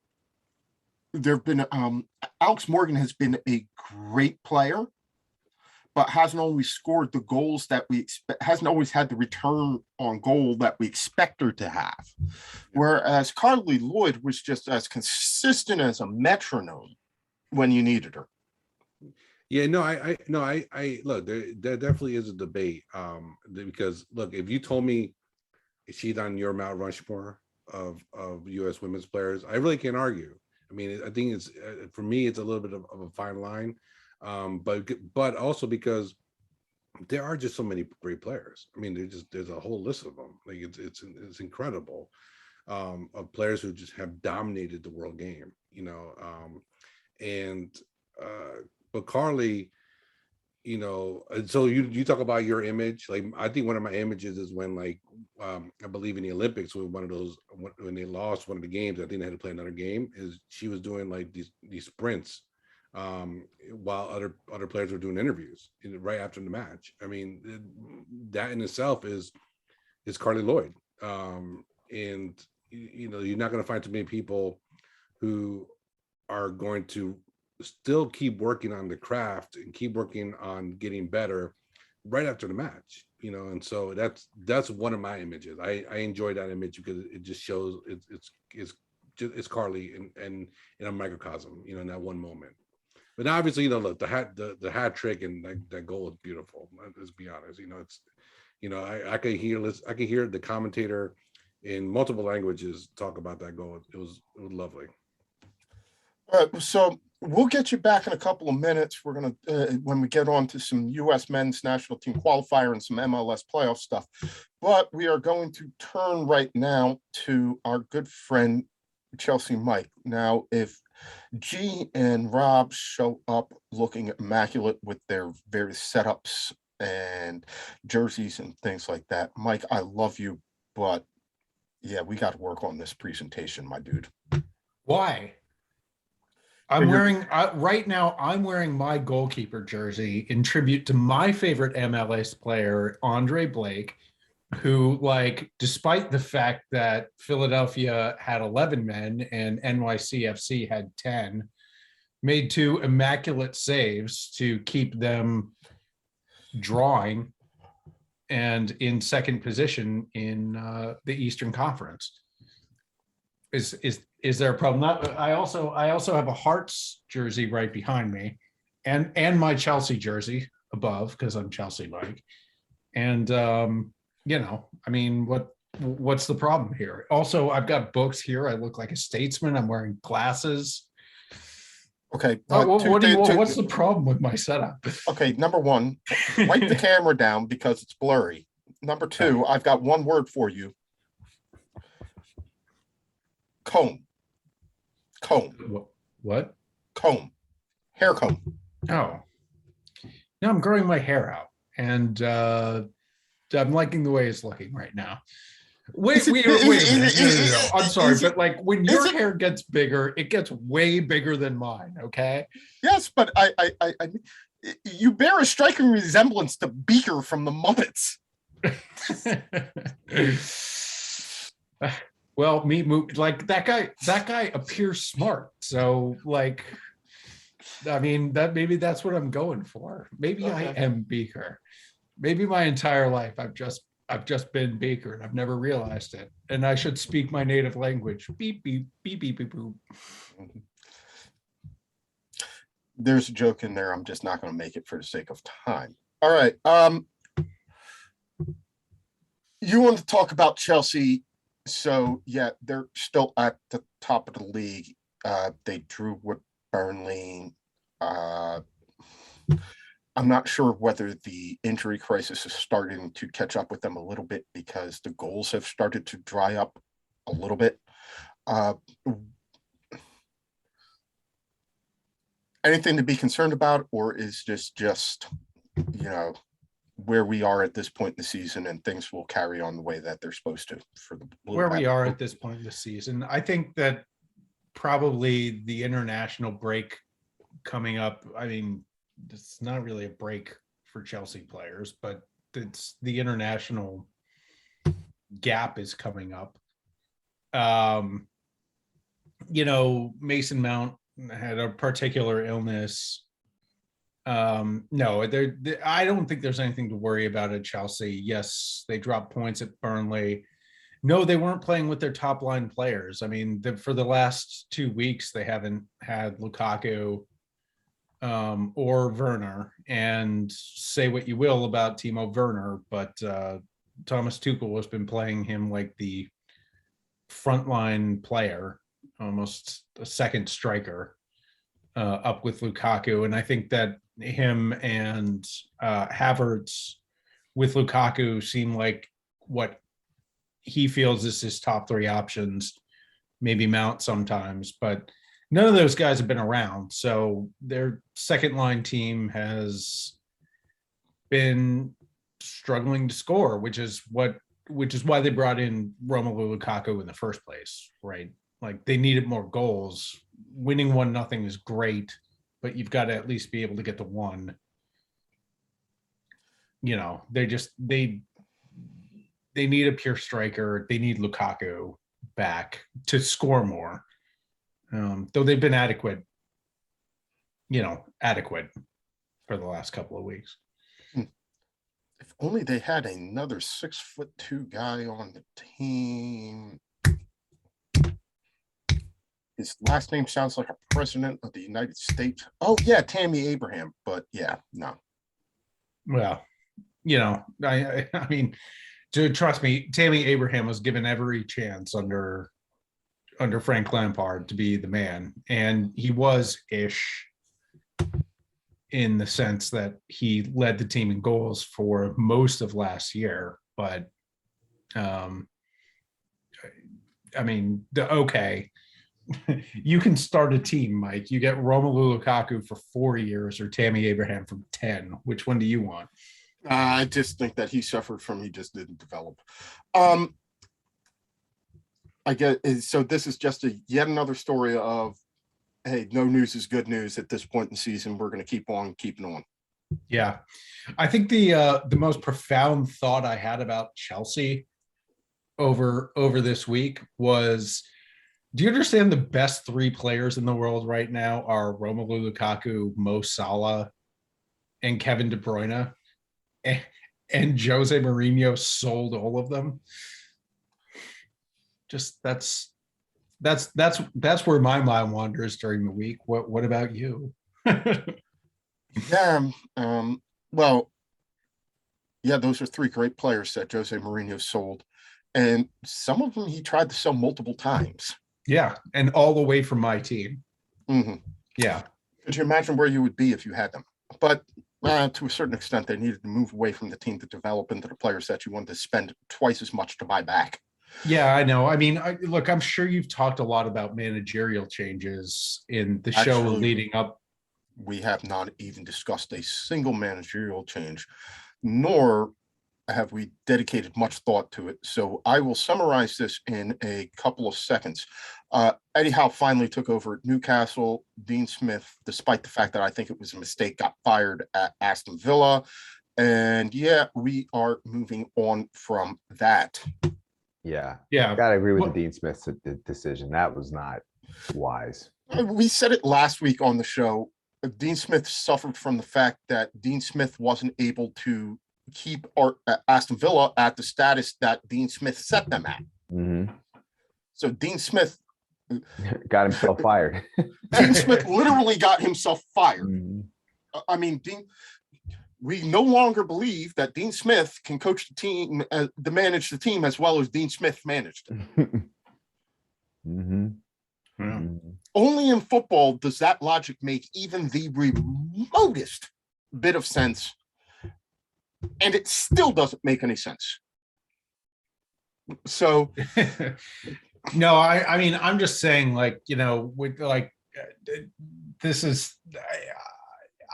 there have been Alex Morgan has been a great player, but hasn't always scored the goals that we expect, hasn't always had the return on goal that we expect her to have. Whereas Carli Lloyd was just as consistent as a metronome when you needed her. Yeah, no, I look, there definitely is a debate. Because look, if you told me she's on your Mount Rushmore of U.S. women's players, I really can't argue. I mean, I think it's for me, it's a little bit of a fine line, but also because there are just so many great players. I mean, there's a whole list of them. Like it's incredible of players who just have dominated the world game. You know, but Carli, you know, so you talk about your image. Like, I think one of my images is when, like, I believe in the Olympics, when one of those, when they lost one of the games, I think they had to play another game, is she was doing like these sprints while other players were doing interviews right after the match. I mean, that in itself is Carli Lloyd. And you know, you're not going to find too many people who are going to still keep working on the craft and keep working on getting better right after the match, you know. And so that's one of my images. I enjoy that image because it just shows it's Carli and in a microcosm, you know, in that one moment. But obviously, you know, look, the hat trick and that goal is beautiful. Let's be honest, you know, it's, you know, I can hear the commentator in multiple languages talk about that goal. It was lovely. All right, so we'll get you back in a couple of minutes. We're going to, when we get on to some U.S. men's national team qualifier and some MLS playoff stuff. But we are going to turn right now to our good friend, Chelsea Mike. Now, if G and Rob show up looking immaculate with their various setups and jerseys and things like that, Mike, I love you, but yeah, we got to work on this presentation, my dude. Why? I'm wearing right now. I'm wearing my goalkeeper jersey in tribute to my favorite MLS player, Andre Blake, who, like, despite the fact that Philadelphia had 11 men and NYCFC had 10, made 2 immaculate saves to keep them drawing and in second position in the Eastern Conference. Is there a problem? I also have a Hearts jersey right behind me, and my Chelsea jersey above because I'm Chelsea like, and you know, I mean, what's the problem here? Also, I've got books here. I look like a statesman. I'm wearing glasses. Okay. What's the problem with my setup? Okay, number one, wipe the camera down because it's blurry. Number two, I've got one word for you. Comb. What? Comb. Hair comb. Oh. Now I'm growing my hair out, and I'm liking the way it's looking right now. Wait a minute. No. I'm sorry, but like when your hair gets bigger, it gets way bigger than mine, okay? Yes, but I you bear a striking resemblance to Beaker from the Muppets. Well, like that guy appears smart. So, like, I mean, maybe that's what I'm going for. Maybe okay. I am Beaker. Maybe my entire life I've just been Beaker and I've never realized it. And I should speak my native language. Beep beep beep beep beep boop. There's a joke in there. I'm just not going to make it for the sake of time. All right. You want to talk about Chelsea? So yeah, they're still at the top of the league. They drew with Burnley. I'm not sure whether the injury crisis is starting to catch up with them a little bit because the goals have started to dry up a little bit. Anything to be concerned about, or is this just, where we are at this point in the season and things will carry on the way that they're supposed to for the Blue Where we Packers? are at this point in the season, I think that probably the international break coming up, I mean, it's not really a break for Chelsea players, but it's the international gap is coming up. Mason Mount had a particular illness. No, I don't think there's anything to worry about at Chelsea. Yes, they dropped points at Burnley. No, they weren't playing with their top line players. I mean, for the last 2 weeks, they haven't had Lukaku or Werner. And say what you will about Timo Werner, but Thomas Tuchel has been playing him like the frontline player, almost a second striker, up with Lukaku. And I think that him and Havertz with Lukaku seem like what he feels is his top three options, maybe Mount sometimes, but none of those guys have been around. So their second line team has been struggling to score, which is why they brought in Romelu Lukaku in the first place, right? Like they needed more goals. Winning 1-0 is great, but you've got to at least be able to get to one. They need a pure striker. They need Lukaku back to score more. Though they've been adequate for the last couple of weeks. If only they had another 6'2" guy on the team. His last name sounds like a president of the United States. Oh yeah, Tammy Abraham. But yeah, no. Well, I mean, trust me, Tammy Abraham was given every chance under Frank Lampard to be the man, and he was ish in the sense that he led the team in goals for most of last year. But I mean, okay, you can start a team, Mike. You get Romelu Lukaku for 4 years or Tammy Abraham for 10. Which one do you want? I just think that he suffered from he just didn't develop. I get so this is just yet another story of, hey, no news is good news at this point in the season. We're going to keep on keeping on. Yeah, I think the most profound thought I had about Chelsea over this week was, do you understand the best three players in the world right now are Romelu Lukaku, Mo Salah, and Kevin De Bruyne, and Jose Mourinho sold all of them? Just that's where my mind wanders during the week. What about you? Yeah. Well, yeah, those are three great players that Jose Mourinho sold, and some of them he tried to sell multiple times. Yeah, and all the way from my team. Mm-hmm. Yeah. Could you imagine where you would be if you had them? But to a certain extent, they needed to move away from the team to develop into the players that you wanted to spend twice as much to buy back. Yeah, I know. I mean, look, I'm sure you've talked a lot about managerial changes in the show leading up. We have not even discussed a single managerial change, nor have we dedicated much thought to it. So I will summarize this in a couple of seconds. Eddie Howe finally took over at Newcastle. Dean Smith, despite the fact that I think it was a mistake, got fired at Aston Villa. And yeah, we are moving on from that. Yeah. Yeah. Gotta agree with the Dean Smith decision. That was not wise. We said it last week on the show. Dean Smith suffered from the fact that Dean Smith wasn't able to keep Aston Villa at the status that Dean Smith set them at. Mm-hmm. So Dean Smith got himself fired. Dean Smith literally got himself fired. Mm-hmm. I mean, we no longer believe that Dean Smith can coach the team, to manage the team as well as Dean Smith managed it. Mm-hmm. Mm-hmm. Only in football does that logic make even the remotest bit of sense, and it still doesn't make any sense. So No, I mean, I'm just saying, like, you know, with like, this is,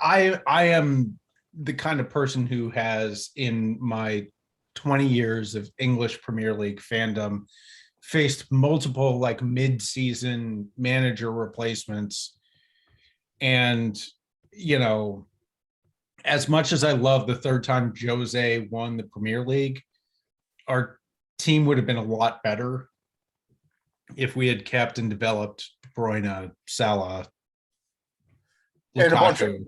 I am the kind of person who has, in my 20 years of English Premier League fandom, faced multiple like mid-season manager replacements. And, you know, as much as I love the third time Jose won the Premier League, our team would have been a lot better if we had kept and developed De Bruyne, Salah, And a bunch of- Lukaku.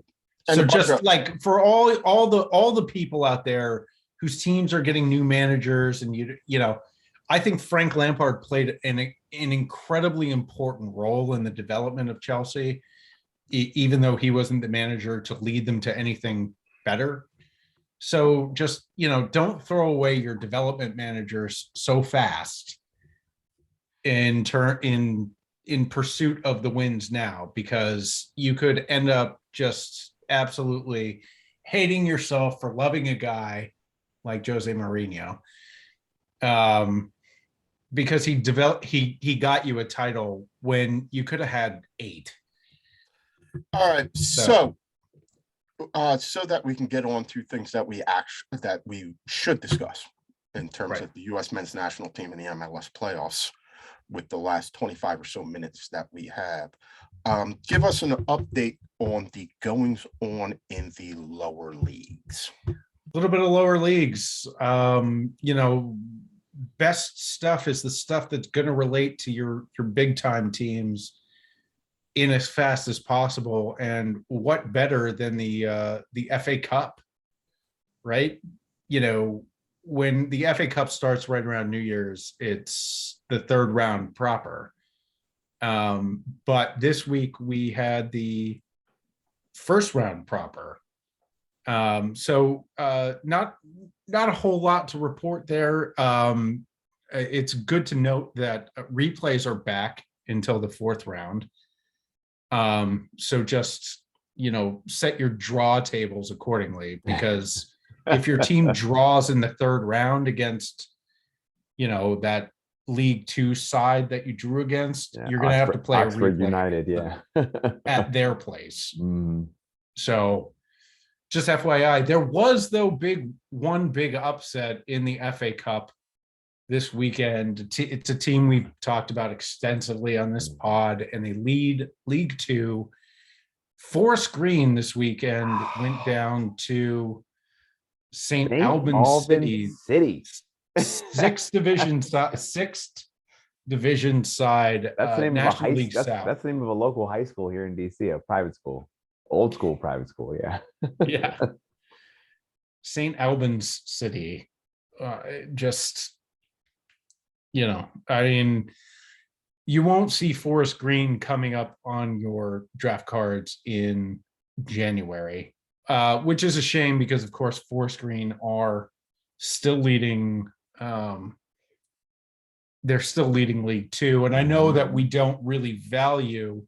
So just like for all the people out there whose teams are getting new managers, and you know, I think Frank Lampard played an incredibly important role in the development of Chelsea, even though he wasn't the manager to lead them to anything better. So just, you know, don't throw away your development managers so fast in pursuit of the wins now, because you could end up just absolutely hating yourself for loving a guy like Jose Mourinho, because he got you a title when you could have had 8. All right, so that we can get on to things that we should discuss in terms of the U.S. men's national team and the MLS playoffs, with the last 25 or so minutes that we have. Give us an update on the goings on in the lower leagues. A little bit of lower leagues. You know, best stuff is the stuff that's going to relate to your big time teams in as fast as possible. And what better than the FA Cup, right? You know, when the FA Cup starts right around New Year's, it's the third round proper. But this week we had the first round proper. So not a whole lot to report there. It's good to note that replays are back until the fourth round. So just, you know, set your draw tables accordingly, because if your team draws in the third round against, you know, that League Two side that you drew against, you're going to have to play Oxford a United, at their place. Mm. So just FYI, there was though one big upset in the FA Cup this weekend. It's a team we've talked about extensively on this pod, and they lead League Two. Forest Green this weekend went down to St. Albans City. Sixth division side. That's the name National of a League South. That's the name of a local high school here in DC, a private school, old school private school. Yeah. Yeah. St. Albans City. Just, you know, I mean, you won't see Forest Green coming up on your draft cards in January, which is a shame, because of course Forest Green are still leading. They're still leading League Two, and I know that we don't really value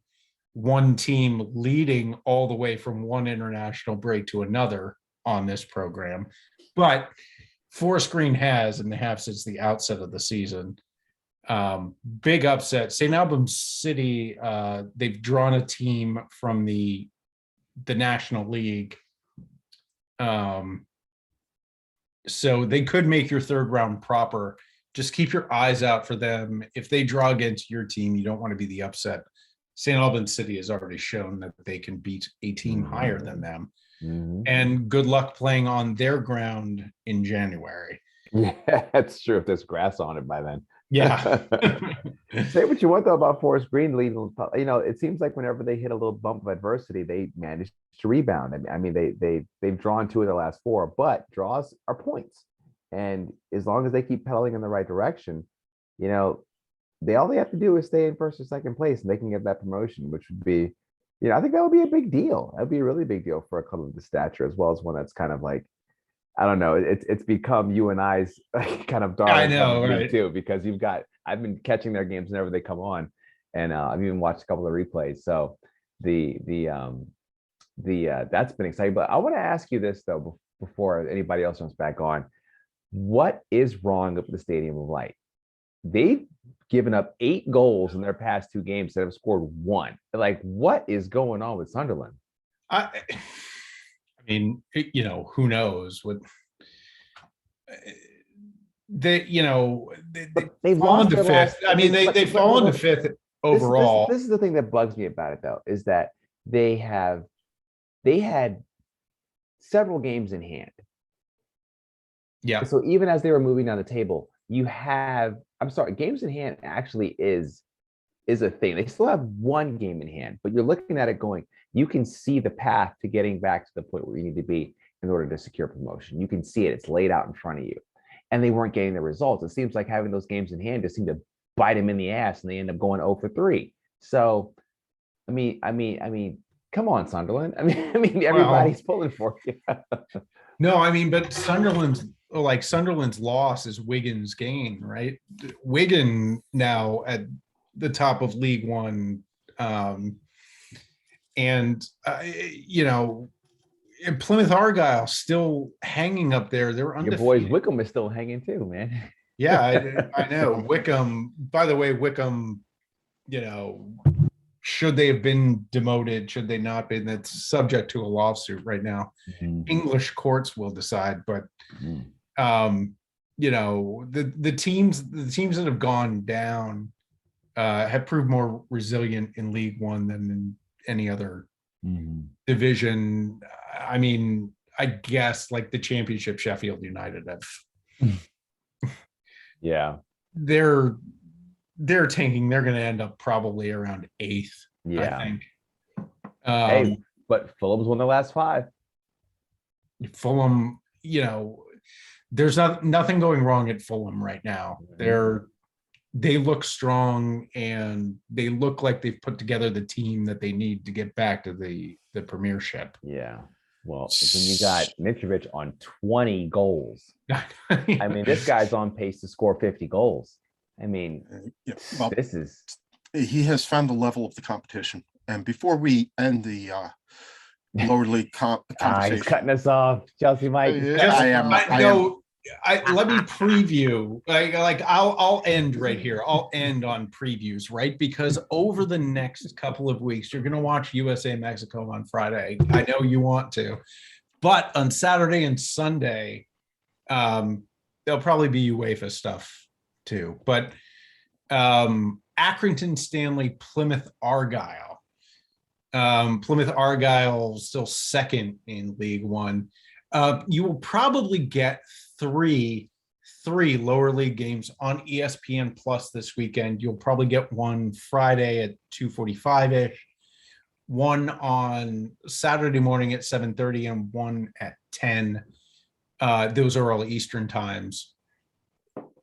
one team leading all the way from one international break to another on this program, but Forest Green has, and they have since the outset of the season. Big upset. St. Albans City, they've drawn a team from the National League. So they could make your third round proper. Just keep your eyes out for them. If they draw against your team, you don't want to be the upset. St. Albans City has already shown that they can beat a team higher than them. Mm-hmm. And good luck playing on their ground in January. Yeah, that's true. If there's grass on it by then. Yeah. Say what you want though about Forest Green leading. You know, it seems like whenever they hit a little bump of adversity, they manage to rebound. I mean, they've drawn 2 of the last 4, but draws are points. And as long as they keep pedaling in the right direction, you know, all they have to do is stay in first or second place, and they can get that promotion, which would be, you know, I think that would be a big deal. That'd be a really big deal for a club of the stature, as well as one that's kind of like, I don't know, it's become you and I's kind of darling. I know, right? Too, because I've been catching their games whenever they come on, and I've even watched a couple of replays. So the that's been exciting. But I want to ask you this though, before anybody else jumps back on, what is wrong with the Stadium of Light? They've given up 8 goals in their past 2 games that have scored 1. Like, what is going on with Sunderland? I mean, who knows what they, They've fallen lost to their fifth. last. I mean, they've fallen to fifth overall. This is the thing that bugs me about it, though, is that they had several games in hand. Yeah. So even as they were moving down the table, I'm sorry, games in hand actually is a thing. They still have 1 game in hand, but you're looking at it going, you can see the path to getting back to the point where you need to be in order to secure promotion. You can see it. It's laid out in front of you. And they weren't getting the results. It seems like having those games in hand just seemed to bite them in the ass, and they end up going 0 for 3. So, I mean, come on, Sunderland. I mean, everybody's pulling for you. No, I mean, but Sunderland's loss is Wigan's gain, right? Wigan now at the top of League One, and Plymouth Argyle still hanging up there. They're undefeated. Your boys Wickham is still hanging too, man. Yeah, I know. Wickham, by the way, should they have been demoted? Should they not be? That's subject to a lawsuit right now. Mhm. English courts will decide, but Mhm. the teams that have gone down have proved more resilient in League One than in any other division. I mean, I guess like the Championship, Sheffield United have. Yeah. They're tanking. They're going to end up probably around 8th. Yeah. I think. Hey, but Fulham's won the last 5. Fulham, there's nothing going wrong at Fulham right now. They look strong, and they look like they've put together the team that they need to get back to the Premiership. Yeah. Well, when you got Mitrovic on 20 goals, I mean, this guy's on pace to score 50 goals. I mean, he has found the level of the competition. And before we end the lower league conversation, he's cutting us off, Chelsea Mike. Let me preview. I'll end right here. I'll end on previews, right? Because over the next couple of weeks, you're going to watch USA Mexico on Friday. I know you want to, but on Saturday and Sunday, there'll probably be UEFA stuff too. But Accrington Stanley, Plymouth Argyle. Plymouth Argyle still second in League One. You will probably get three lower league games on ESPN Plus this weekend. You'll probably get one Friday at 2:45-ish, one on Saturday morning at 7:30, and one at 10. Those are all Eastern times.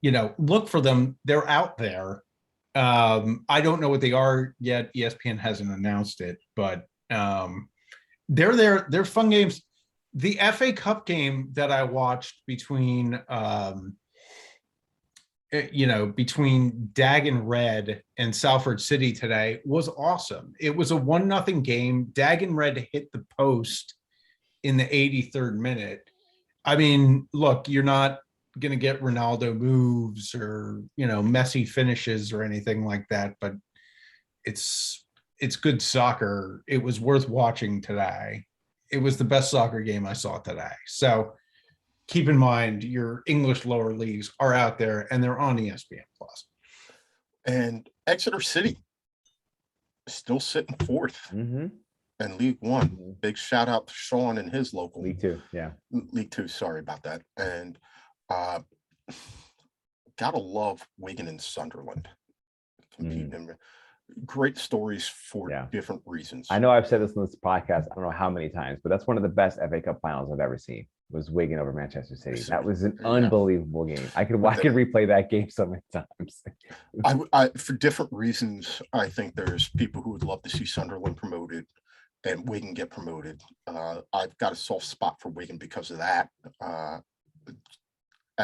Look for them. They're out there. I don't know what they are yet. ESPN hasn't announced it, but they're there. They're fun games. The FA Cup game that I watched between Dagon Red and Salford City today was awesome. It was a 1-0 game. Dagon Red hit the post in the 83rd minute. I mean, look, you're not going to get Ronaldo moves or, Messi finishes or anything like that, but it's good soccer. It was worth watching today. It was the best soccer game I saw today. So keep in mind your English lower leagues are out there, and they're on ESPN Plus. And Exeter City still sitting 4th in League One. Big shout out to Sean and his local League Two. Yeah, League Two. Sorry about that. And gotta love Wigan and Sunderland competing. Great stories for different reasons. I know I've said this on this podcast, I don't know how many times, but that's one of the best FA Cup finals I've ever seen, was Wigan over Manchester City. That was an unbelievable game. I could replay that game so many times. I for different reasons, I think there's people who would love to see Sunderland promoted and Wigan get promoted. I've got a soft spot for Wigan because of that.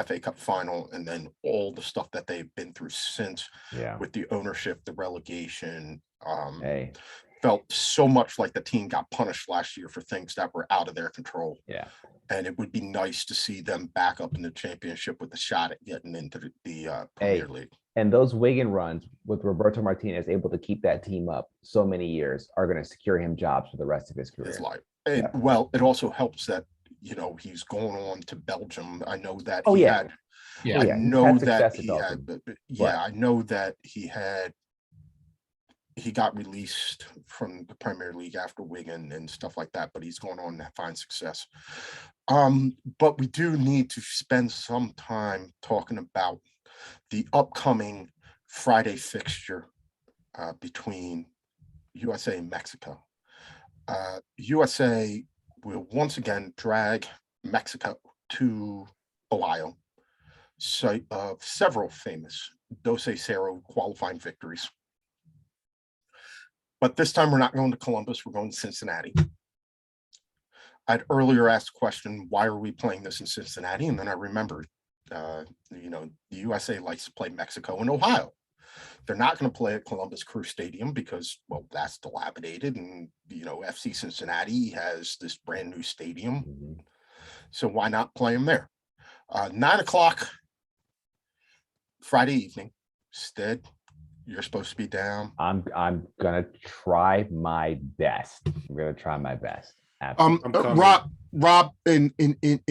FA Cup final, and then all the stuff that they've been through since with the ownership, the relegation. felt so much like the team got punished last year for things that were out of their control. Yeah. And it would be nice to see them back up in the championship with a shot at getting into the Premier League. And those Wigan runs with Roberto Martinez able to keep that team up so many years are going to secure him jobs for the rest of his career. His life. And, well, it also helps that, you know, he's going on to Belgium. I know that Oh, he yeah. had, Yeah. I Yeah, he's know had that success at he had, Belgium. yeah, I know that he got released from the Premier League after Wigan and stuff like that, but he's going on to find success. But we do need to spend some time talking about the upcoming Friday fixture between USA and Mexico. USA will once again drag Mexico to Ohio, site of several famous Dos Cero qualifying victories. But this time we're not going to Columbus, we're going to Cincinnati. I'd earlier asked the question, why are we playing this in Cincinnati? And then I remembered, you know, the USA likes to play Mexico and Ohio. They're not going to play at Columbus Crew Stadium because, well, that's dilapidated. And, you know, FC Cincinnati has this brand new stadium. Mm-hmm. So why not play them there? 9 o'clock Friday evening. Instead, you're supposed to be down. I'm gonna try my best. I'm gonna try my best. Absolutely. Rob in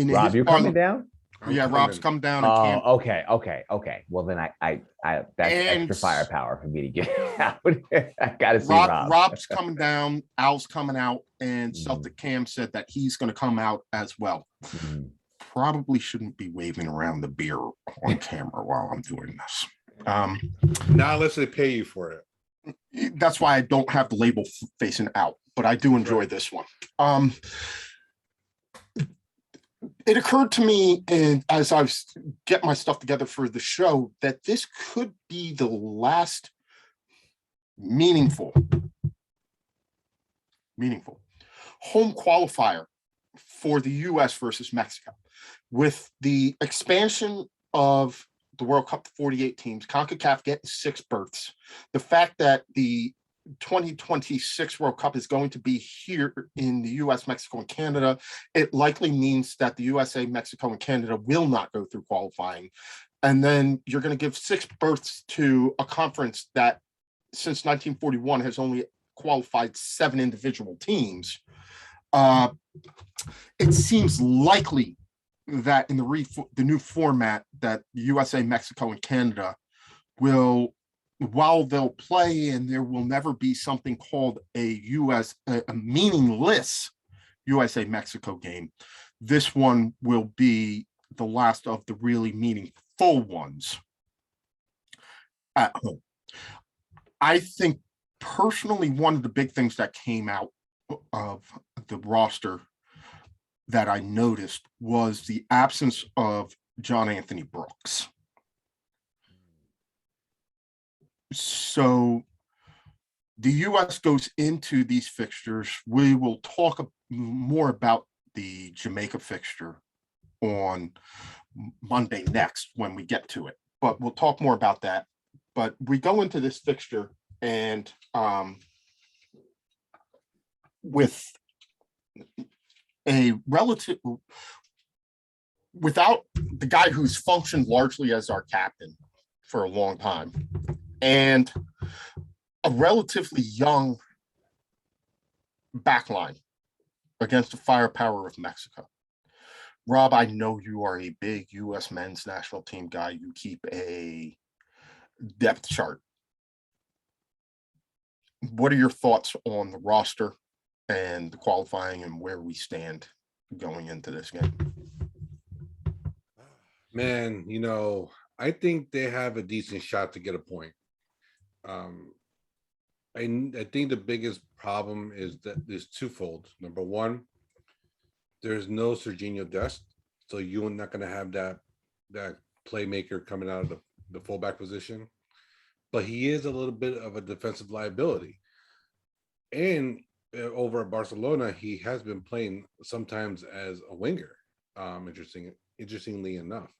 Rob, you're coming down? Rob's come down and Oh, okay. Well, then I that's extra firepower for me to get out. I gotta see Rob. Rob's coming down, Al's coming out, and Celtic Cam said that he's going to come out as well. Probably shouldn't be waving around the beer on camera while I'm doing this. Not unless they pay you for it. That's why I don't have the label facing out, but I do enjoy this one. It occurred to me, and as I was getting my stuff together for the show, that this could be the last meaningful home qualifier for the US versus Mexico. With the expansion of the World Cup to 48 teams, CONCACAF getting 6 berths, the fact that the 2026 World Cup is going to be here in the US, Mexico, and Canada, it likely means that the USA, Mexico, and Canada will not go through qualifying. And then you're going to give 6 berths to a conference that since 1941 has only qualified 7 individual teams. It seems likely that in the new format that USA, Mexico, and Canada will, while they'll play, and there will never be something called a meaningless USA Mexico game, this one will be the last of the really meaningful ones at home. I think personally, one of the big things that came out of the roster that I noticed was the absence of John Anthony Brooks. So the US goes into these fixtures. We will talk more about the Jamaica fixture on Monday next when we get to it, but we'll talk more about that. But we go into this fixture and with a relative, without the guy who's functioned largely as our captain for a long time, and a relatively young backline against the firepower of Mexico. Rob, I know you are a big U.S. men's national team guy. You keep a depth chart. What are your thoughts on the roster and the qualifying and where we stand going into this game? Man, you know, I think they have a decent shot to get a point. I think the biggest problem is that there's twofold. Number one, there's no Serginho Dest, so you're not going to have that playmaker coming out of the fullback position. But he is a little bit of a defensive liability. And over at Barcelona, he has been playing sometimes as a winger. Interestingly enough,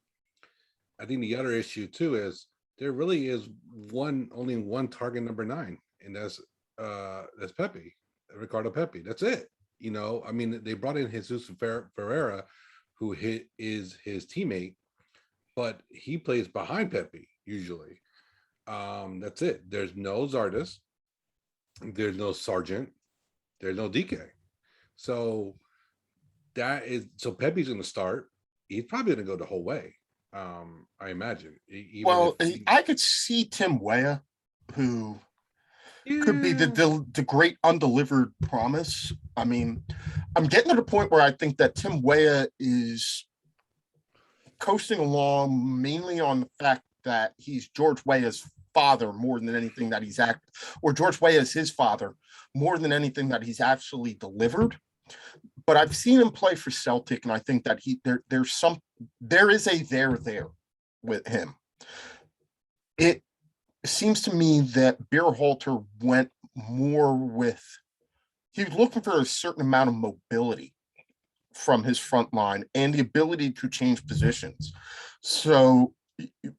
I think the other issue too is there really is only one target number 9, and that's that's Pepe, Ricardo Pepe. That's it. I mean, they brought in Jesus Ferreira, who is his teammate, but he plays behind Pepe usually. That's it. There's no Zardes, there's no Sargent, there's no DK. So Pepe's going to start. He's probably going to go the whole way. I imagine. I could see Tim Weah, who Yeah. could be the great undelivered promise. I mean, I'm getting to the point where I think that Tim Weah is coasting along mainly on the fact that he's George Weah's father more than anything that or George Weah is his father more than anything that he's actually delivered. But I've seen him play for Celtic, and I think that there is a there with him. It seems to me that Beerhalter went more with, he was looking for a certain amount of mobility from his front line and the ability to change positions. So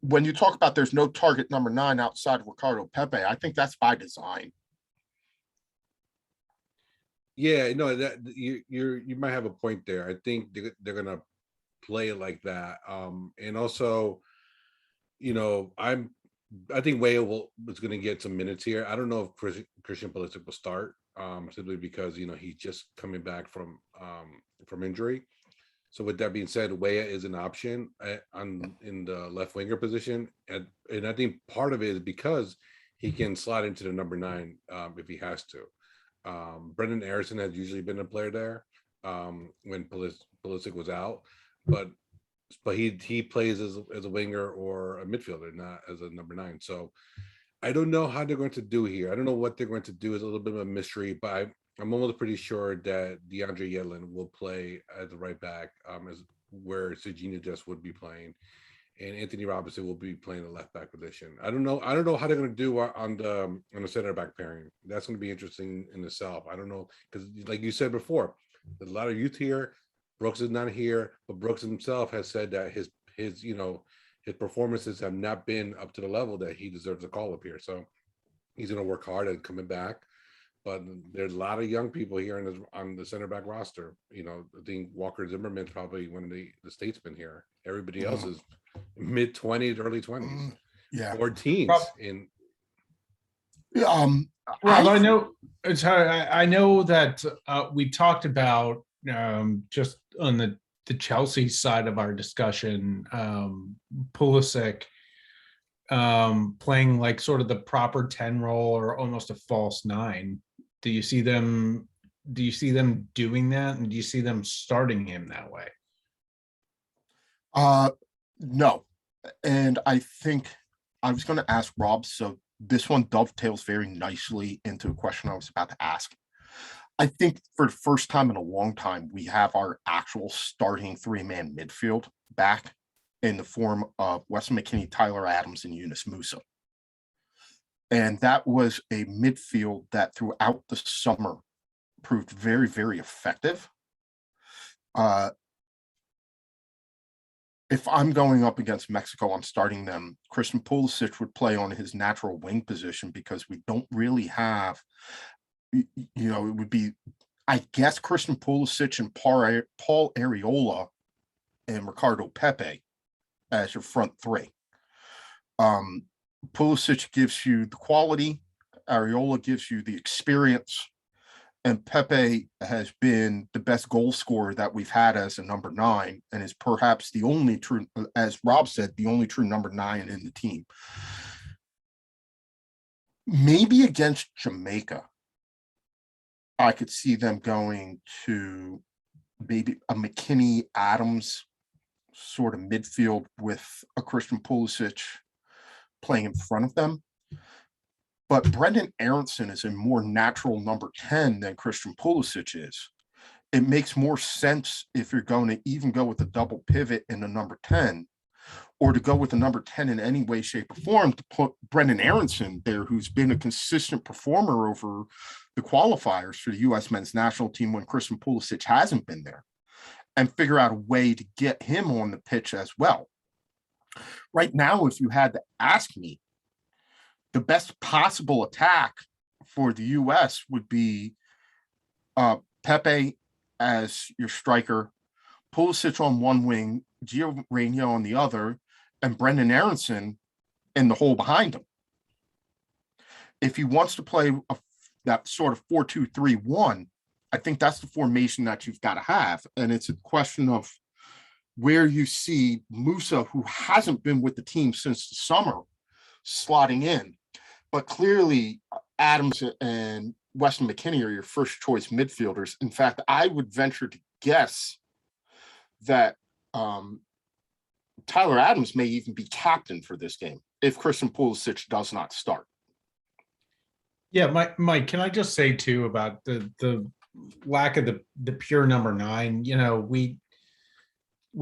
when you talk about there's no target number 9 outside of Ricardo Pepe, I think that's by design. Yeah, no, that you might have a point there. I think they're gonna play it like that. And also, I think Weah is gonna get some minutes here. I don't know if Christian Pulisic will start, simply because he's just coming back from injury. So with that being said, Weah is an option in the left winger position, and I think part of it is because he can slide into the number 9 if he has to. Brendan Aronson has usually been a player there when Pulisic was out, but he plays as a winger or a midfielder, not as a number 9. So I don't know how they're going to do here. I don't know what they're going to do. Is a little bit of a mystery, but I'm almost pretty sure that DeAndre Yedlin will play as a right back, as where Serginho just would be playing, and Anthony Robinson will be playing the left back position. I don't know how they're going to do on the center back pairing. That's going to be interesting in itself. I don't know, because like you said before, there's a lot of youth here. Brooks is not here, but Brooks himself has said that his performances have not been up to the level that he deserves a call up here. So he's going to work hard at coming back. But there's a lot of young people here on the center back roster. I think Walker Zimmerman's probably one of the statesmen here. Everybody else is mid-20s, early 20s, or teens. Rob, I know it's hard. I know that we talked about just on the Chelsea side of our discussion, Pulisic playing like sort of the proper 10 role or almost a false 9. Do you see them doing that, and do you see them starting him that way? No. And I think I was going to ask Rob, so this one dovetails very nicely into a question I was about to ask. I think for the first time in a long time, we have our actual starting 3-man midfield back in the form of Weston McKennie, Tyler Adams, and Yunus Musa. And that was a midfield that throughout the summer proved very, very effective. If I'm going up against Mexico, I'm starting them. Christian Pulisic would play on his natural wing position because we don't really have, it would be, I guess, Christian Pulisic and Paul Areola and Ricardo Pepe as your front 3. Pulisic gives you the quality, Areola gives you the experience, and Pepe has been the best goal scorer that we've had as a number 9, and is perhaps the only true, as Rob said, the only true number 9 in the team. Maybe against Jamaica, I could see them going to maybe a McKennie Adams sort of midfield with a Christian Pulisic playing in front of them. But Brendan Aronson is a more natural number 10 than Christian Pulisic is. It makes more sense if you're going to even go with a double pivot in the number 10, or to go with the number 10 in any way, shape, or form, to put Brendan Aronson there, who's been a consistent performer over the qualifiers for the U.S. men's national team when Christian Pulisic hasn't been there, and figure out a way to get him on the pitch as well. Right now, if you had to ask me, the best possible attack for the US would be Pepe as your striker, Pulisic on one wing, Gio Reyna on the other, and Brendan Aronson in the hole behind him. If he wants to play that sort of 4-2-3-1, I think that's the formation that you've got to have. And it's a question of where you see Musa, who hasn't been with the team since the summer, slotting in. But clearly, Adams and Weston McKennie are your first choice midfielders. In fact, I would venture to guess that Tyler Adams may even be captain for this game if Christian Pulisic does not start. Yeah, Mike, can I just say too about the lack of the pure number 9? You know, we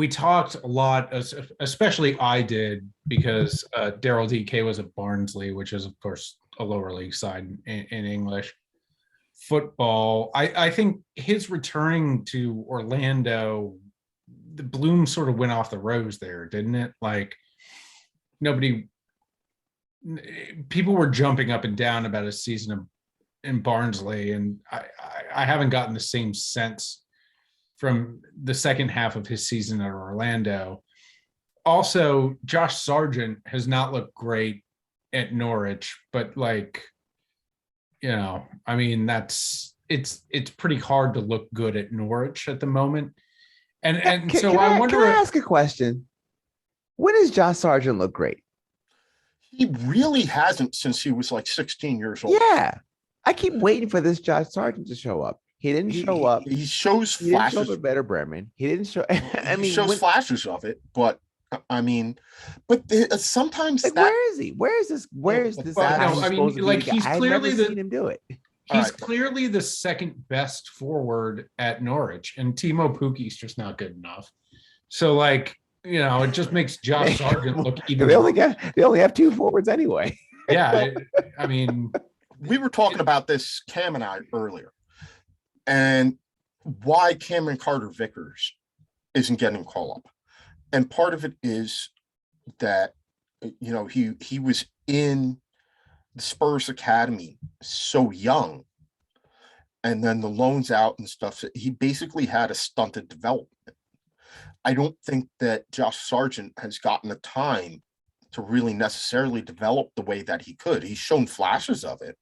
talked a lot, especially I did, because Daryl DK was at Barnsley, which is of course a lower league side in English football. I think his returning to Orlando, the bloom sort of went off the rose there, didn't it? Like people were jumping up and down about his season in Barnsley, and I haven't gotten the same sense from the second half of his season at Orlando. Also, Josh Sargent has not looked great at Norwich, but like, you know, I mean, it's pretty hard to look good at Norwich at the moment. And so I wonder. Can I ask a question? When does Josh Sargent look great? He really hasn't since he was like 16 years old. Yeah. I keep waiting for this Josh Sargent to show up. He didn't show up. He shows He didn't show flashes. up at Better Bremen. He didn't show. I mean, he shows flashes of it, but I mean, sometimes like, where is he? Where is this? Where is this? Well, guy no, I mean, supposed to be? like, he's I've clearly never the- seen him do it. He's clearly the second best forward at Norwich, and Timo Pukki's just not good enough. So, like, you know, it just makes Josh Sargent look even. They only have 2 forwards anyway. Yeah, I mean, we were talking about this, Cam and I, earlier, and why Cameron Carter-Vickers isn't getting call up, and part of it is that, you know, he was in the Spurs Academy so young, and then the loans out and stuff. So he basically had a stunted development. I don't think that Josh Sargent has gotten the time to really necessarily develop the way that he could. He's shown flashes of it,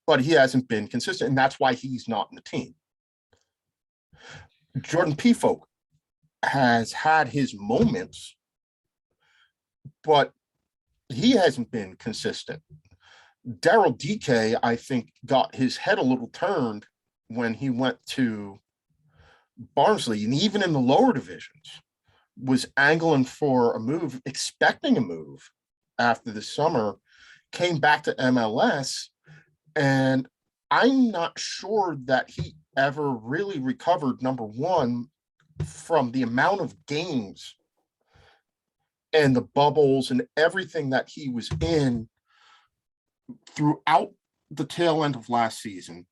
but he hasn't been consistent, and that's why he's not in the team. Jordan Pifok has had his moments, but he hasn't been consistent. Daryl DK, I think, got his head a little turned when he went to Barnsley, and even in the lower divisions, was angling for a move, expecting a move after the summer, came back to MLS, and I'm not sure that he ever really recovered, number one, from the amount of games and the bubbles and everything that he was in throughout the tail end of last season,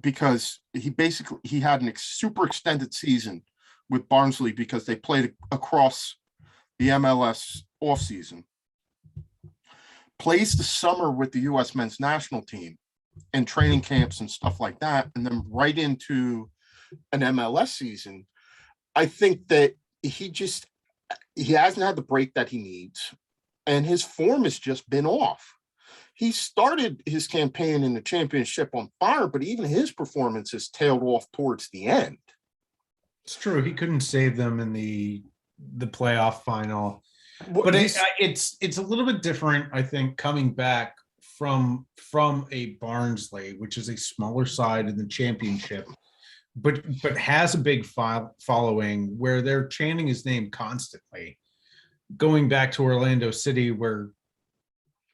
because he had a super extended season with Barnsley because they played across the MLS offseason, plays the summer with the US men's national team and training camps and stuff like that, and then right into an MLS season. I think that he hasn't had the break that he needs, and his form has just been off. He started his campaign in the championship on fire, but even his performance has tailed off towards the end. it's true. He couldn't save them in the playoff final. Well, But it's a little bit different, I think, coming back from a Barnsley, which is a smaller side in the championship, but has a big following where they're chanting his name constantly. Going back to Orlando City, where,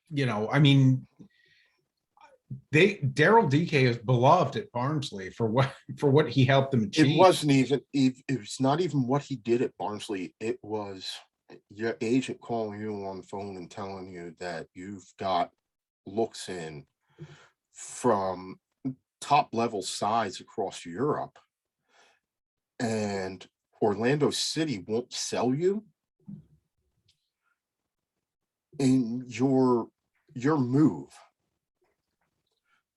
you know, I mean, Daryl DK is beloved at Barnsley for what he helped them achieve. It was not even what he did at Barnsley. It was your agent calling you on the phone and telling you that you've got looks in from top level sides across Europe, and Orlando City won't sell you, and your move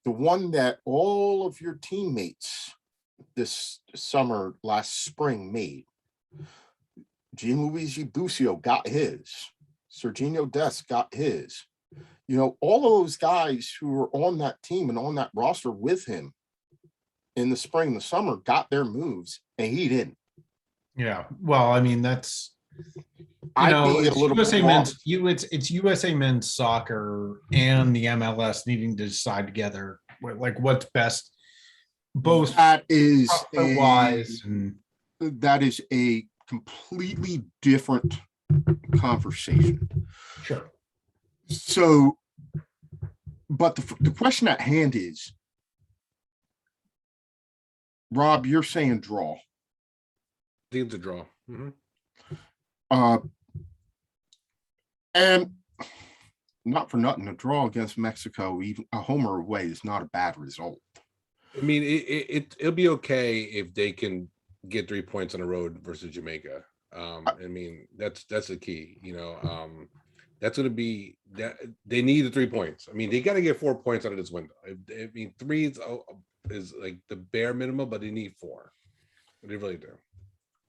the one that all of your teammates this summer, last spring made. Gianluigi Busio got his. Serginho Dest got his. You know, all of those guys who were on that team and on that roster with him in the spring, the summer, got their moves, and he didn't. Yeah. Well, I mean, that's I'd be a it's little USA bit men's it's USA men's soccer and the MLS needing to decide together like what's best, both that is wise and that is a completely different conversation. sure. So, but the question at hand is, Rob, you're saying draw. Team's a draw. And not for nothing, a draw against Mexico, even a home or away, is not a bad result. I mean, it'll be okay if they can get 3 points on the road versus Jamaica. I mean, that's the key. You know, that's going to be that they need the 3 points. I mean, they got to get 4 points out of this window. I mean, 3 is like the bare minimum, but they need 4. They really do.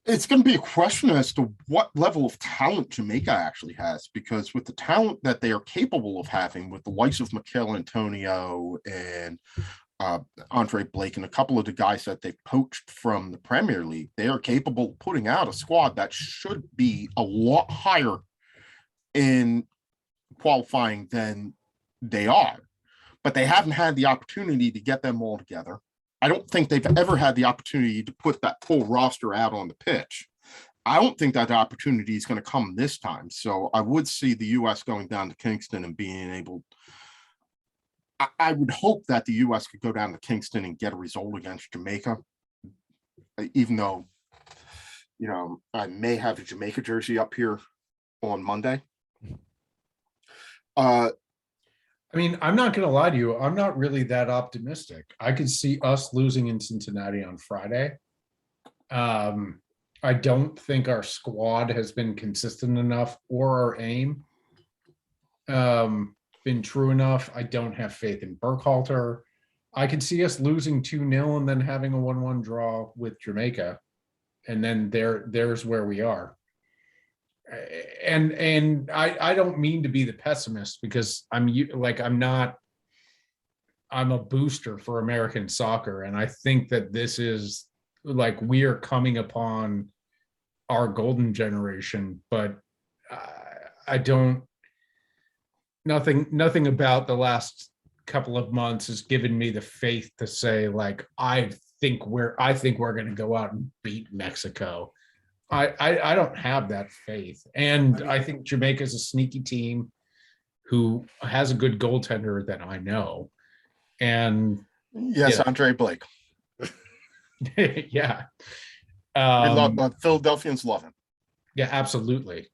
It's going to be a question as to what level of talent Jamaica actually has, because with the talent that they are capable of having, with the likes of Mikel Antonio and Andre Blake and a couple of the guys that they've poached from the Premier League, they are capable of putting out a squad that should be a lot higher in qualifying than they are. But they haven't had the opportunity to get them all together. I don't think they've ever had the opportunity to put that full roster out on the pitch. I don't think that opportunity is going to come this time. So I would see the U.S. going down to Kingston and being able. I would hope that the U.S. could go down to Kingston and get a result against Jamaica, even though, you know, I may have a Jamaica jersey up here on Monday. I mean, I'm not going to lie to you. I'm not really that optimistic. I could see us losing in Cincinnati on Friday. I don't think our squad has been consistent enough, or our aim been true enough. I don't have faith in Burkhalter. I could see us losing 2-0 and then having a 1-1 draw with Jamaica. And then there's where we are. And I don't mean to be the pessimist, because I'm a booster for American soccer, and I think that this is like we are coming upon our golden generation. But I don't. Nothing about the last couple of months has given me the faith to say like I think we're going to go out and beat Mexico. I don't have that faith. And I think Jamaica's a sneaky team who has a good goaltender that I know. And yes, Andre Blake. yeah. Philadelphians love him. Yeah, absolutely.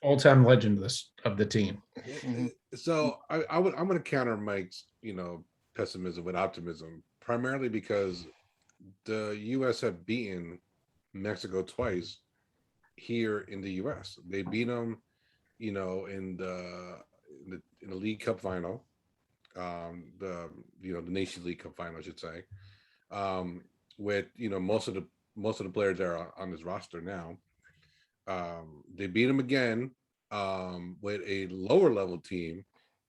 All-time legend of the team. So I'm going to counter Mike's, pessimism with optimism, primarily because the U.S. have beaten Mexico twice here in the U.S. They beat them, in the League Cup final, the Nation League Cup final, I should say, with most of the players that are on this roster now. They beat them again with a lower level team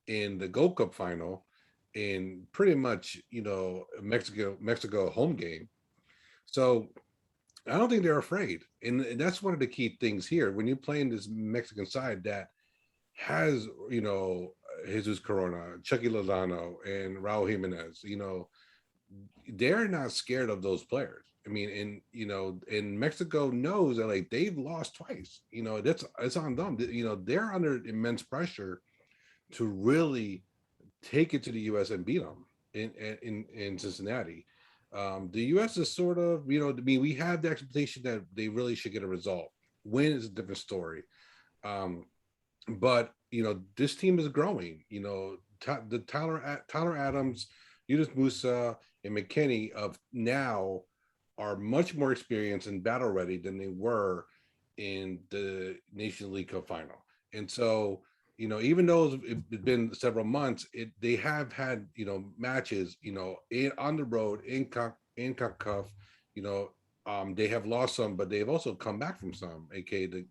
in the Gold Cup final in pretty much Mexico home game. So I don't think they're afraid. And that's one of the key things here. When you're playing this Mexican side that has, Jesus Corona, Chucky Lozano, and Raul Jimenez, they're not scared of those players. I mean, and Mexico knows that like they've lost twice. It's on them. They're under immense pressure to really take it to the U.S. and beat them in Cincinnati. The U.S. is sort of, we have the expectation that they really should get a result. Win is a different story. But, this team is growing. The Tyler Adams, Yunus Musa, and McKinney of now are much more experienced and battle ready than they were in the Nation League Cup final. And so, even though it's been several months, they have had, matches, on the road in CONCACAF, they have lost some, but they've also come back from some, aka the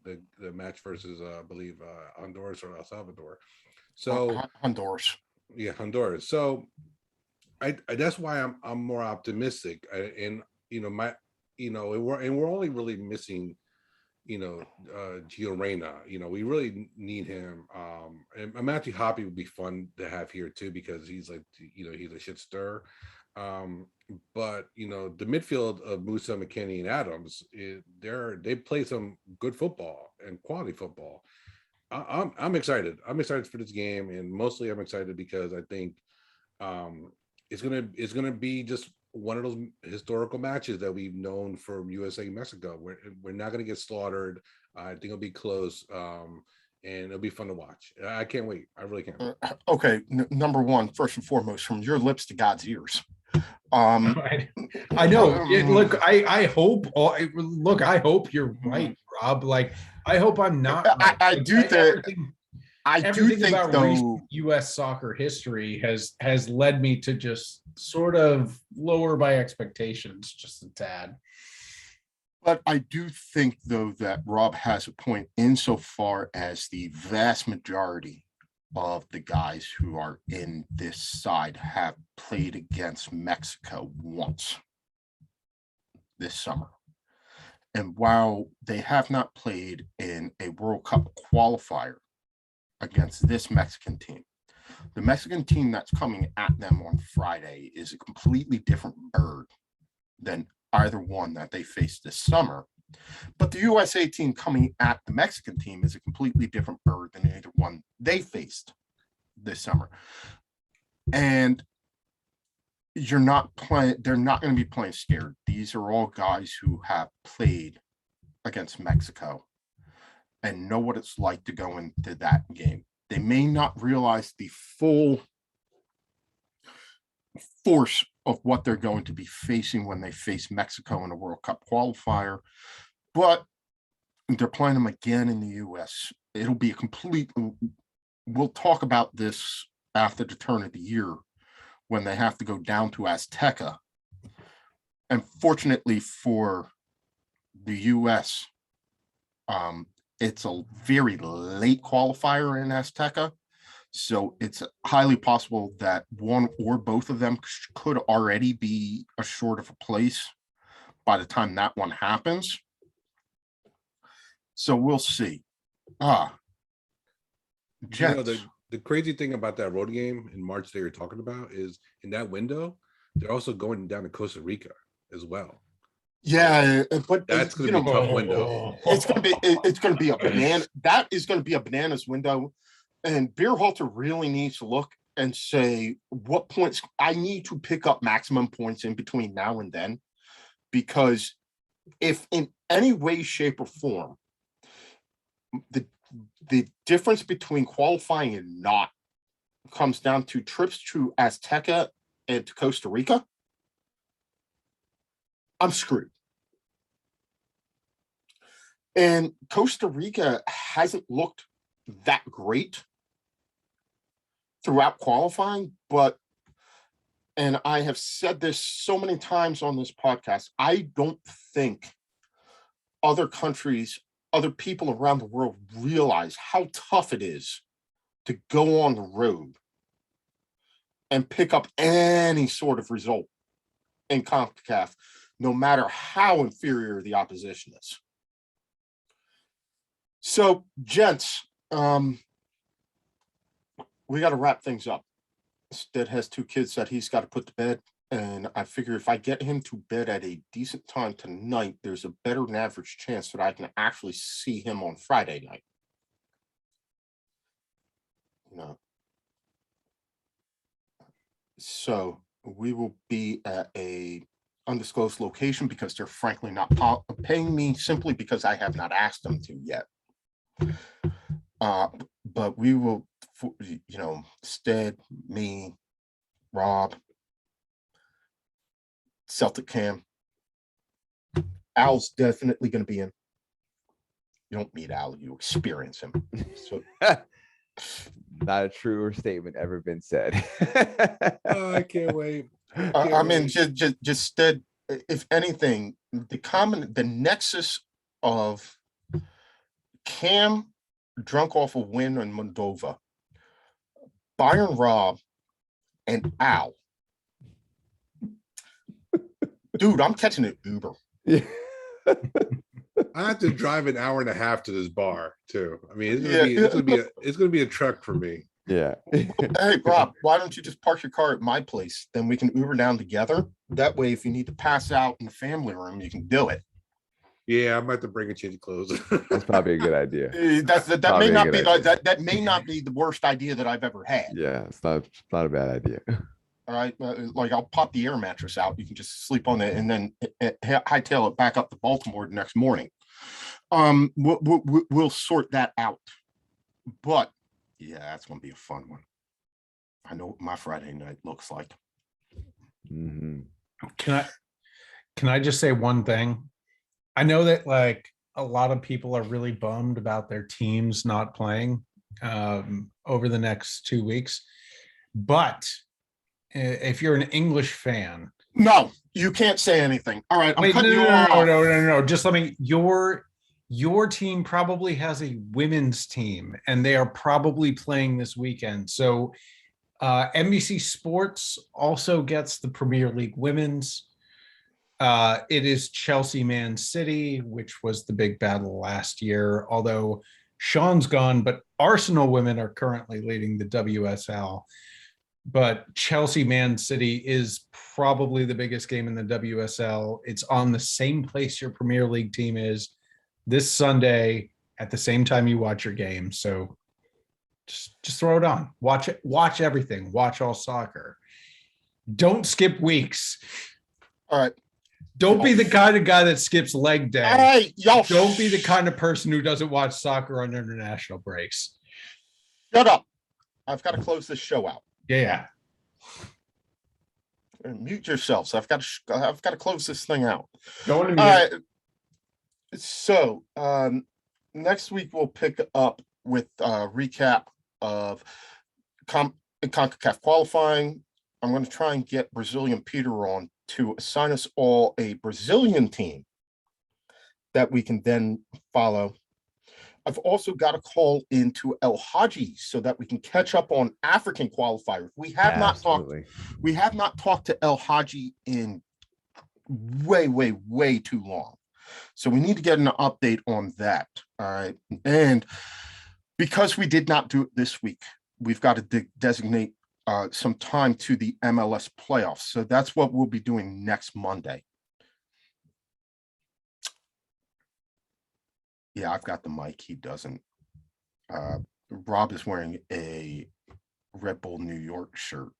match versus, I believe, Honduras or El Salvador. So Honduras. Yeah, Honduras. So I that's why I'm more optimistic. And we're only really missing, Gio Reyna. We really need him. And Matthew Hoppe would be fun to have here too, because he's like, he's a shit stir. But the midfield of Musa, McKinney, and Adams, they play some good football and quality football. I'm excited. I'm excited for this game, and mostly I'm excited because I think it's gonna be just one of those historical matches that we've known from USA Mexico. We're not gonna get slaughtered. I think it'll be close, and it'll be fun to watch. I can't wait. I really can't. Okay, number one, first and foremost, from your lips to God's ears. I know. Look, I hope. Look, I hope you're right, Rob. Like, I hope I'm not. Right. I do think. Everything about though, recent U.S. soccer history has led me to just sort of lower my expectations just a tad. But I do think, though, that Rob has a point insofar as the vast majority of the guys who are in this side have played against Mexico once this summer. And while they have not played in a World Cup qualifier against this Mexican team, the Mexican team that's coming at them on Friday is a completely different bird than either one that they faced this summer. But the USA team coming at the Mexican team is a completely different bird than either one they faced this summer. And they're not going to be playing scared. These are all guys who have played against Mexico and know what it's like to go into that game. They may not realize the full force of what they're going to be facing when they face Mexico in a World Cup qualifier, but they're playing them again in the US. It'll be a complete, we'll talk about this after the turn of the year when they have to go down to Azteca. And fortunately for the US, it's a very late qualifier in Azteca. So it's highly possible that one or both of them could already be assured of a place by the time that one happens. So we'll see. Jets. The crazy thing about that road game in March that you're talking about is in that window, they're also going down to Costa Rica as well. Yeah, but that's going to be a tough window. It's going to be a banana. That is going to be a bananas window. And Beerhalter really needs to look and say, what points I need to pick up maximum points in between now and then, because if in any way, shape, or form, the difference between qualifying and not comes down to trips to Azteca and to Costa Rica, I'm screwed. And Costa Rica hasn't looked that great throughout qualifying, and I have said this so many times on this podcast, I don't think other countries, other people around the world realize how tough it is to go on the road and pick up any sort of result in CONCACAF, no matter how inferior the opposition is. So, gents, we got to wrap things up. Stead has 2 kids that he's got to put to bed. And I figure if I get him to bed at a decent time tonight, there's a better than average chance that I can actually see him on Friday night. So we will be at a undisclosed location because they're frankly not paying me, simply because I have not asked them to yet. But we will, Stead, me, Rob, Celtic Cam. Al's definitely going to be in. You don't meet Al, you experience him. So Not a truer statement ever been said. Oh, I can't wait. I mean, just if anything, the nexus of Cam drunk off a win in Moldova, Byron Robb, and Al. Dude, I'm catching an Uber. Yeah. I have to drive an hour and a half to this bar too. I mean, it's gonna be a trek for me. Yeah. Hey, Rob, why don't you just park your car at my place? Then we can Uber down together. That way, if you need to pass out in the family room, you can do it. Yeah, I might have to bring a change of clothes. That's probably a good idea. That may Probably a not good be idea. that may not be the worst idea that I've ever had. Yeah, it's not a bad idea. All right, like I'll pop the air mattress out. You can just sleep on it, and then hightail it back up to Baltimore the next morning. We'll sort that out. But yeah, that's gonna be a fun one. I know what my Friday night looks like. Mhm. Can I just say one thing? I know that like a lot of people are really bummed about their teams not playing over the next 2 weeks, but if you're an English fan, No, you can't say anything. All right, I'm wait, cutting you off. no. Just let me. Your team probably has a women's team, and they are probably playing this weekend. So NBC Sports also gets the Premier League women's. It is Chelsea Man City, which was the big battle last year. Although Sean's gone, but Arsenal women are currently leading the WSL. But Chelsea Man City is probably the biggest game in the WSL. It's on the same place your Premier League team is this Sunday at the same time you watch your game. So just throw it on. Watch it. Watch everything. Watch all soccer. Don't skip weeks. All right. Don't be the kind of guy that skips leg day. All right, y'all. Don't be the kind of person who doesn't watch soccer on international breaks. Shut up. I've got to close this show out. Yeah. Mute yourselves. I've got to close this thing out. Don't All right. So next week we'll pick up with a recap of CONCACAF qualifying. I'm going to try and get Brazilian Peter on to assign us all a Brazilian team that we can then follow. I've also got to call into El Hadji so that we can catch up on African qualifiers. We have not talked to El Hadji in way too long. So we need to get an update on that. All right. And because we did not do it this week, we've got to designate some time to the MLS playoffs. So that's what we'll be doing next Monday. Yeah, I've got the mic. He doesn't. Rob is wearing a Red Bull New York shirt,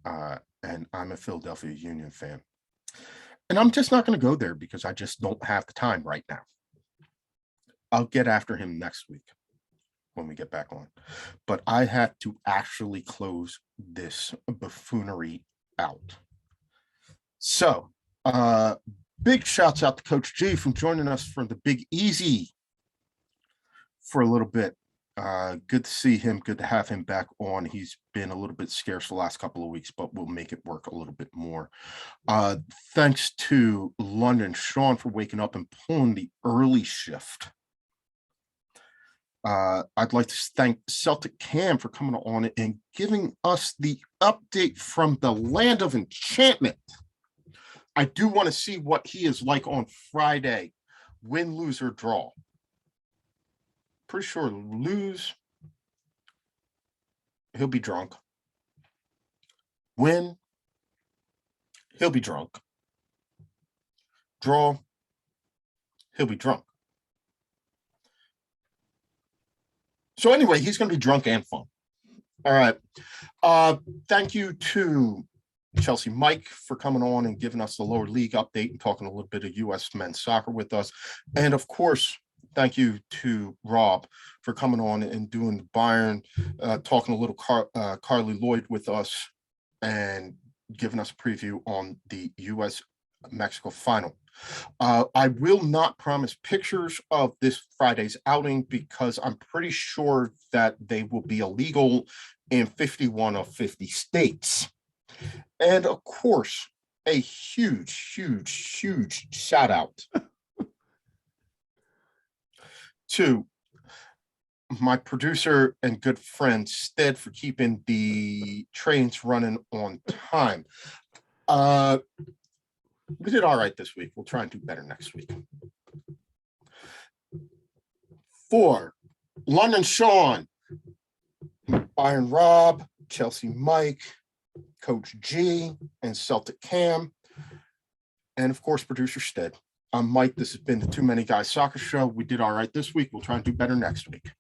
and I'm a Philadelphia Union fan. And I'm just not going to go there because I just don't have the time right now. I'll get after him next week when we get back on. But I have to actually close this buffoonery out. So, big shouts out to Coach G from joining us from the Big Easy for a little bit. Good to see him. Good to have him back on. He's been a little bit scarce the last couple of weeks, but we'll make it work a little bit more. Thanks to London Sean for waking up and pulling the early shift. I'd like to thank Celtic Cam for coming on and giving us the update from the land of enchantment. I do want to see what he is like on Friday. Win, lose, or draw. Pretty sure lose, he'll be drunk. Win, he'll be drunk. Draw, he'll be drunk. So anyway, he's going to be drunk and fun. All right. Thank you to Chelsea Mike for coming on and giving us the lower league update and talking a little bit of U.S. men's soccer with us. And of course, thank you to Rob for coming on and doing the Bayern, talking a little Carli Lloyd with us and giving us a preview on the Mexico final. I will not promise pictures of this Friday's outing because I'm pretty sure that they will be illegal in 51 of 50 states. And of course, a huge shout out to my producer and good friend Stead for keeping the trains running on time. We did all right this week. We'll try and do better next week. For London Sean, Byron Rob, Chelsea Mike, Coach G, and Celtic Cam, and of course, producer Stead. I'm Mike. This has been the Too Many Guys Soccer Show. We did all right this week. We'll try and do better next week.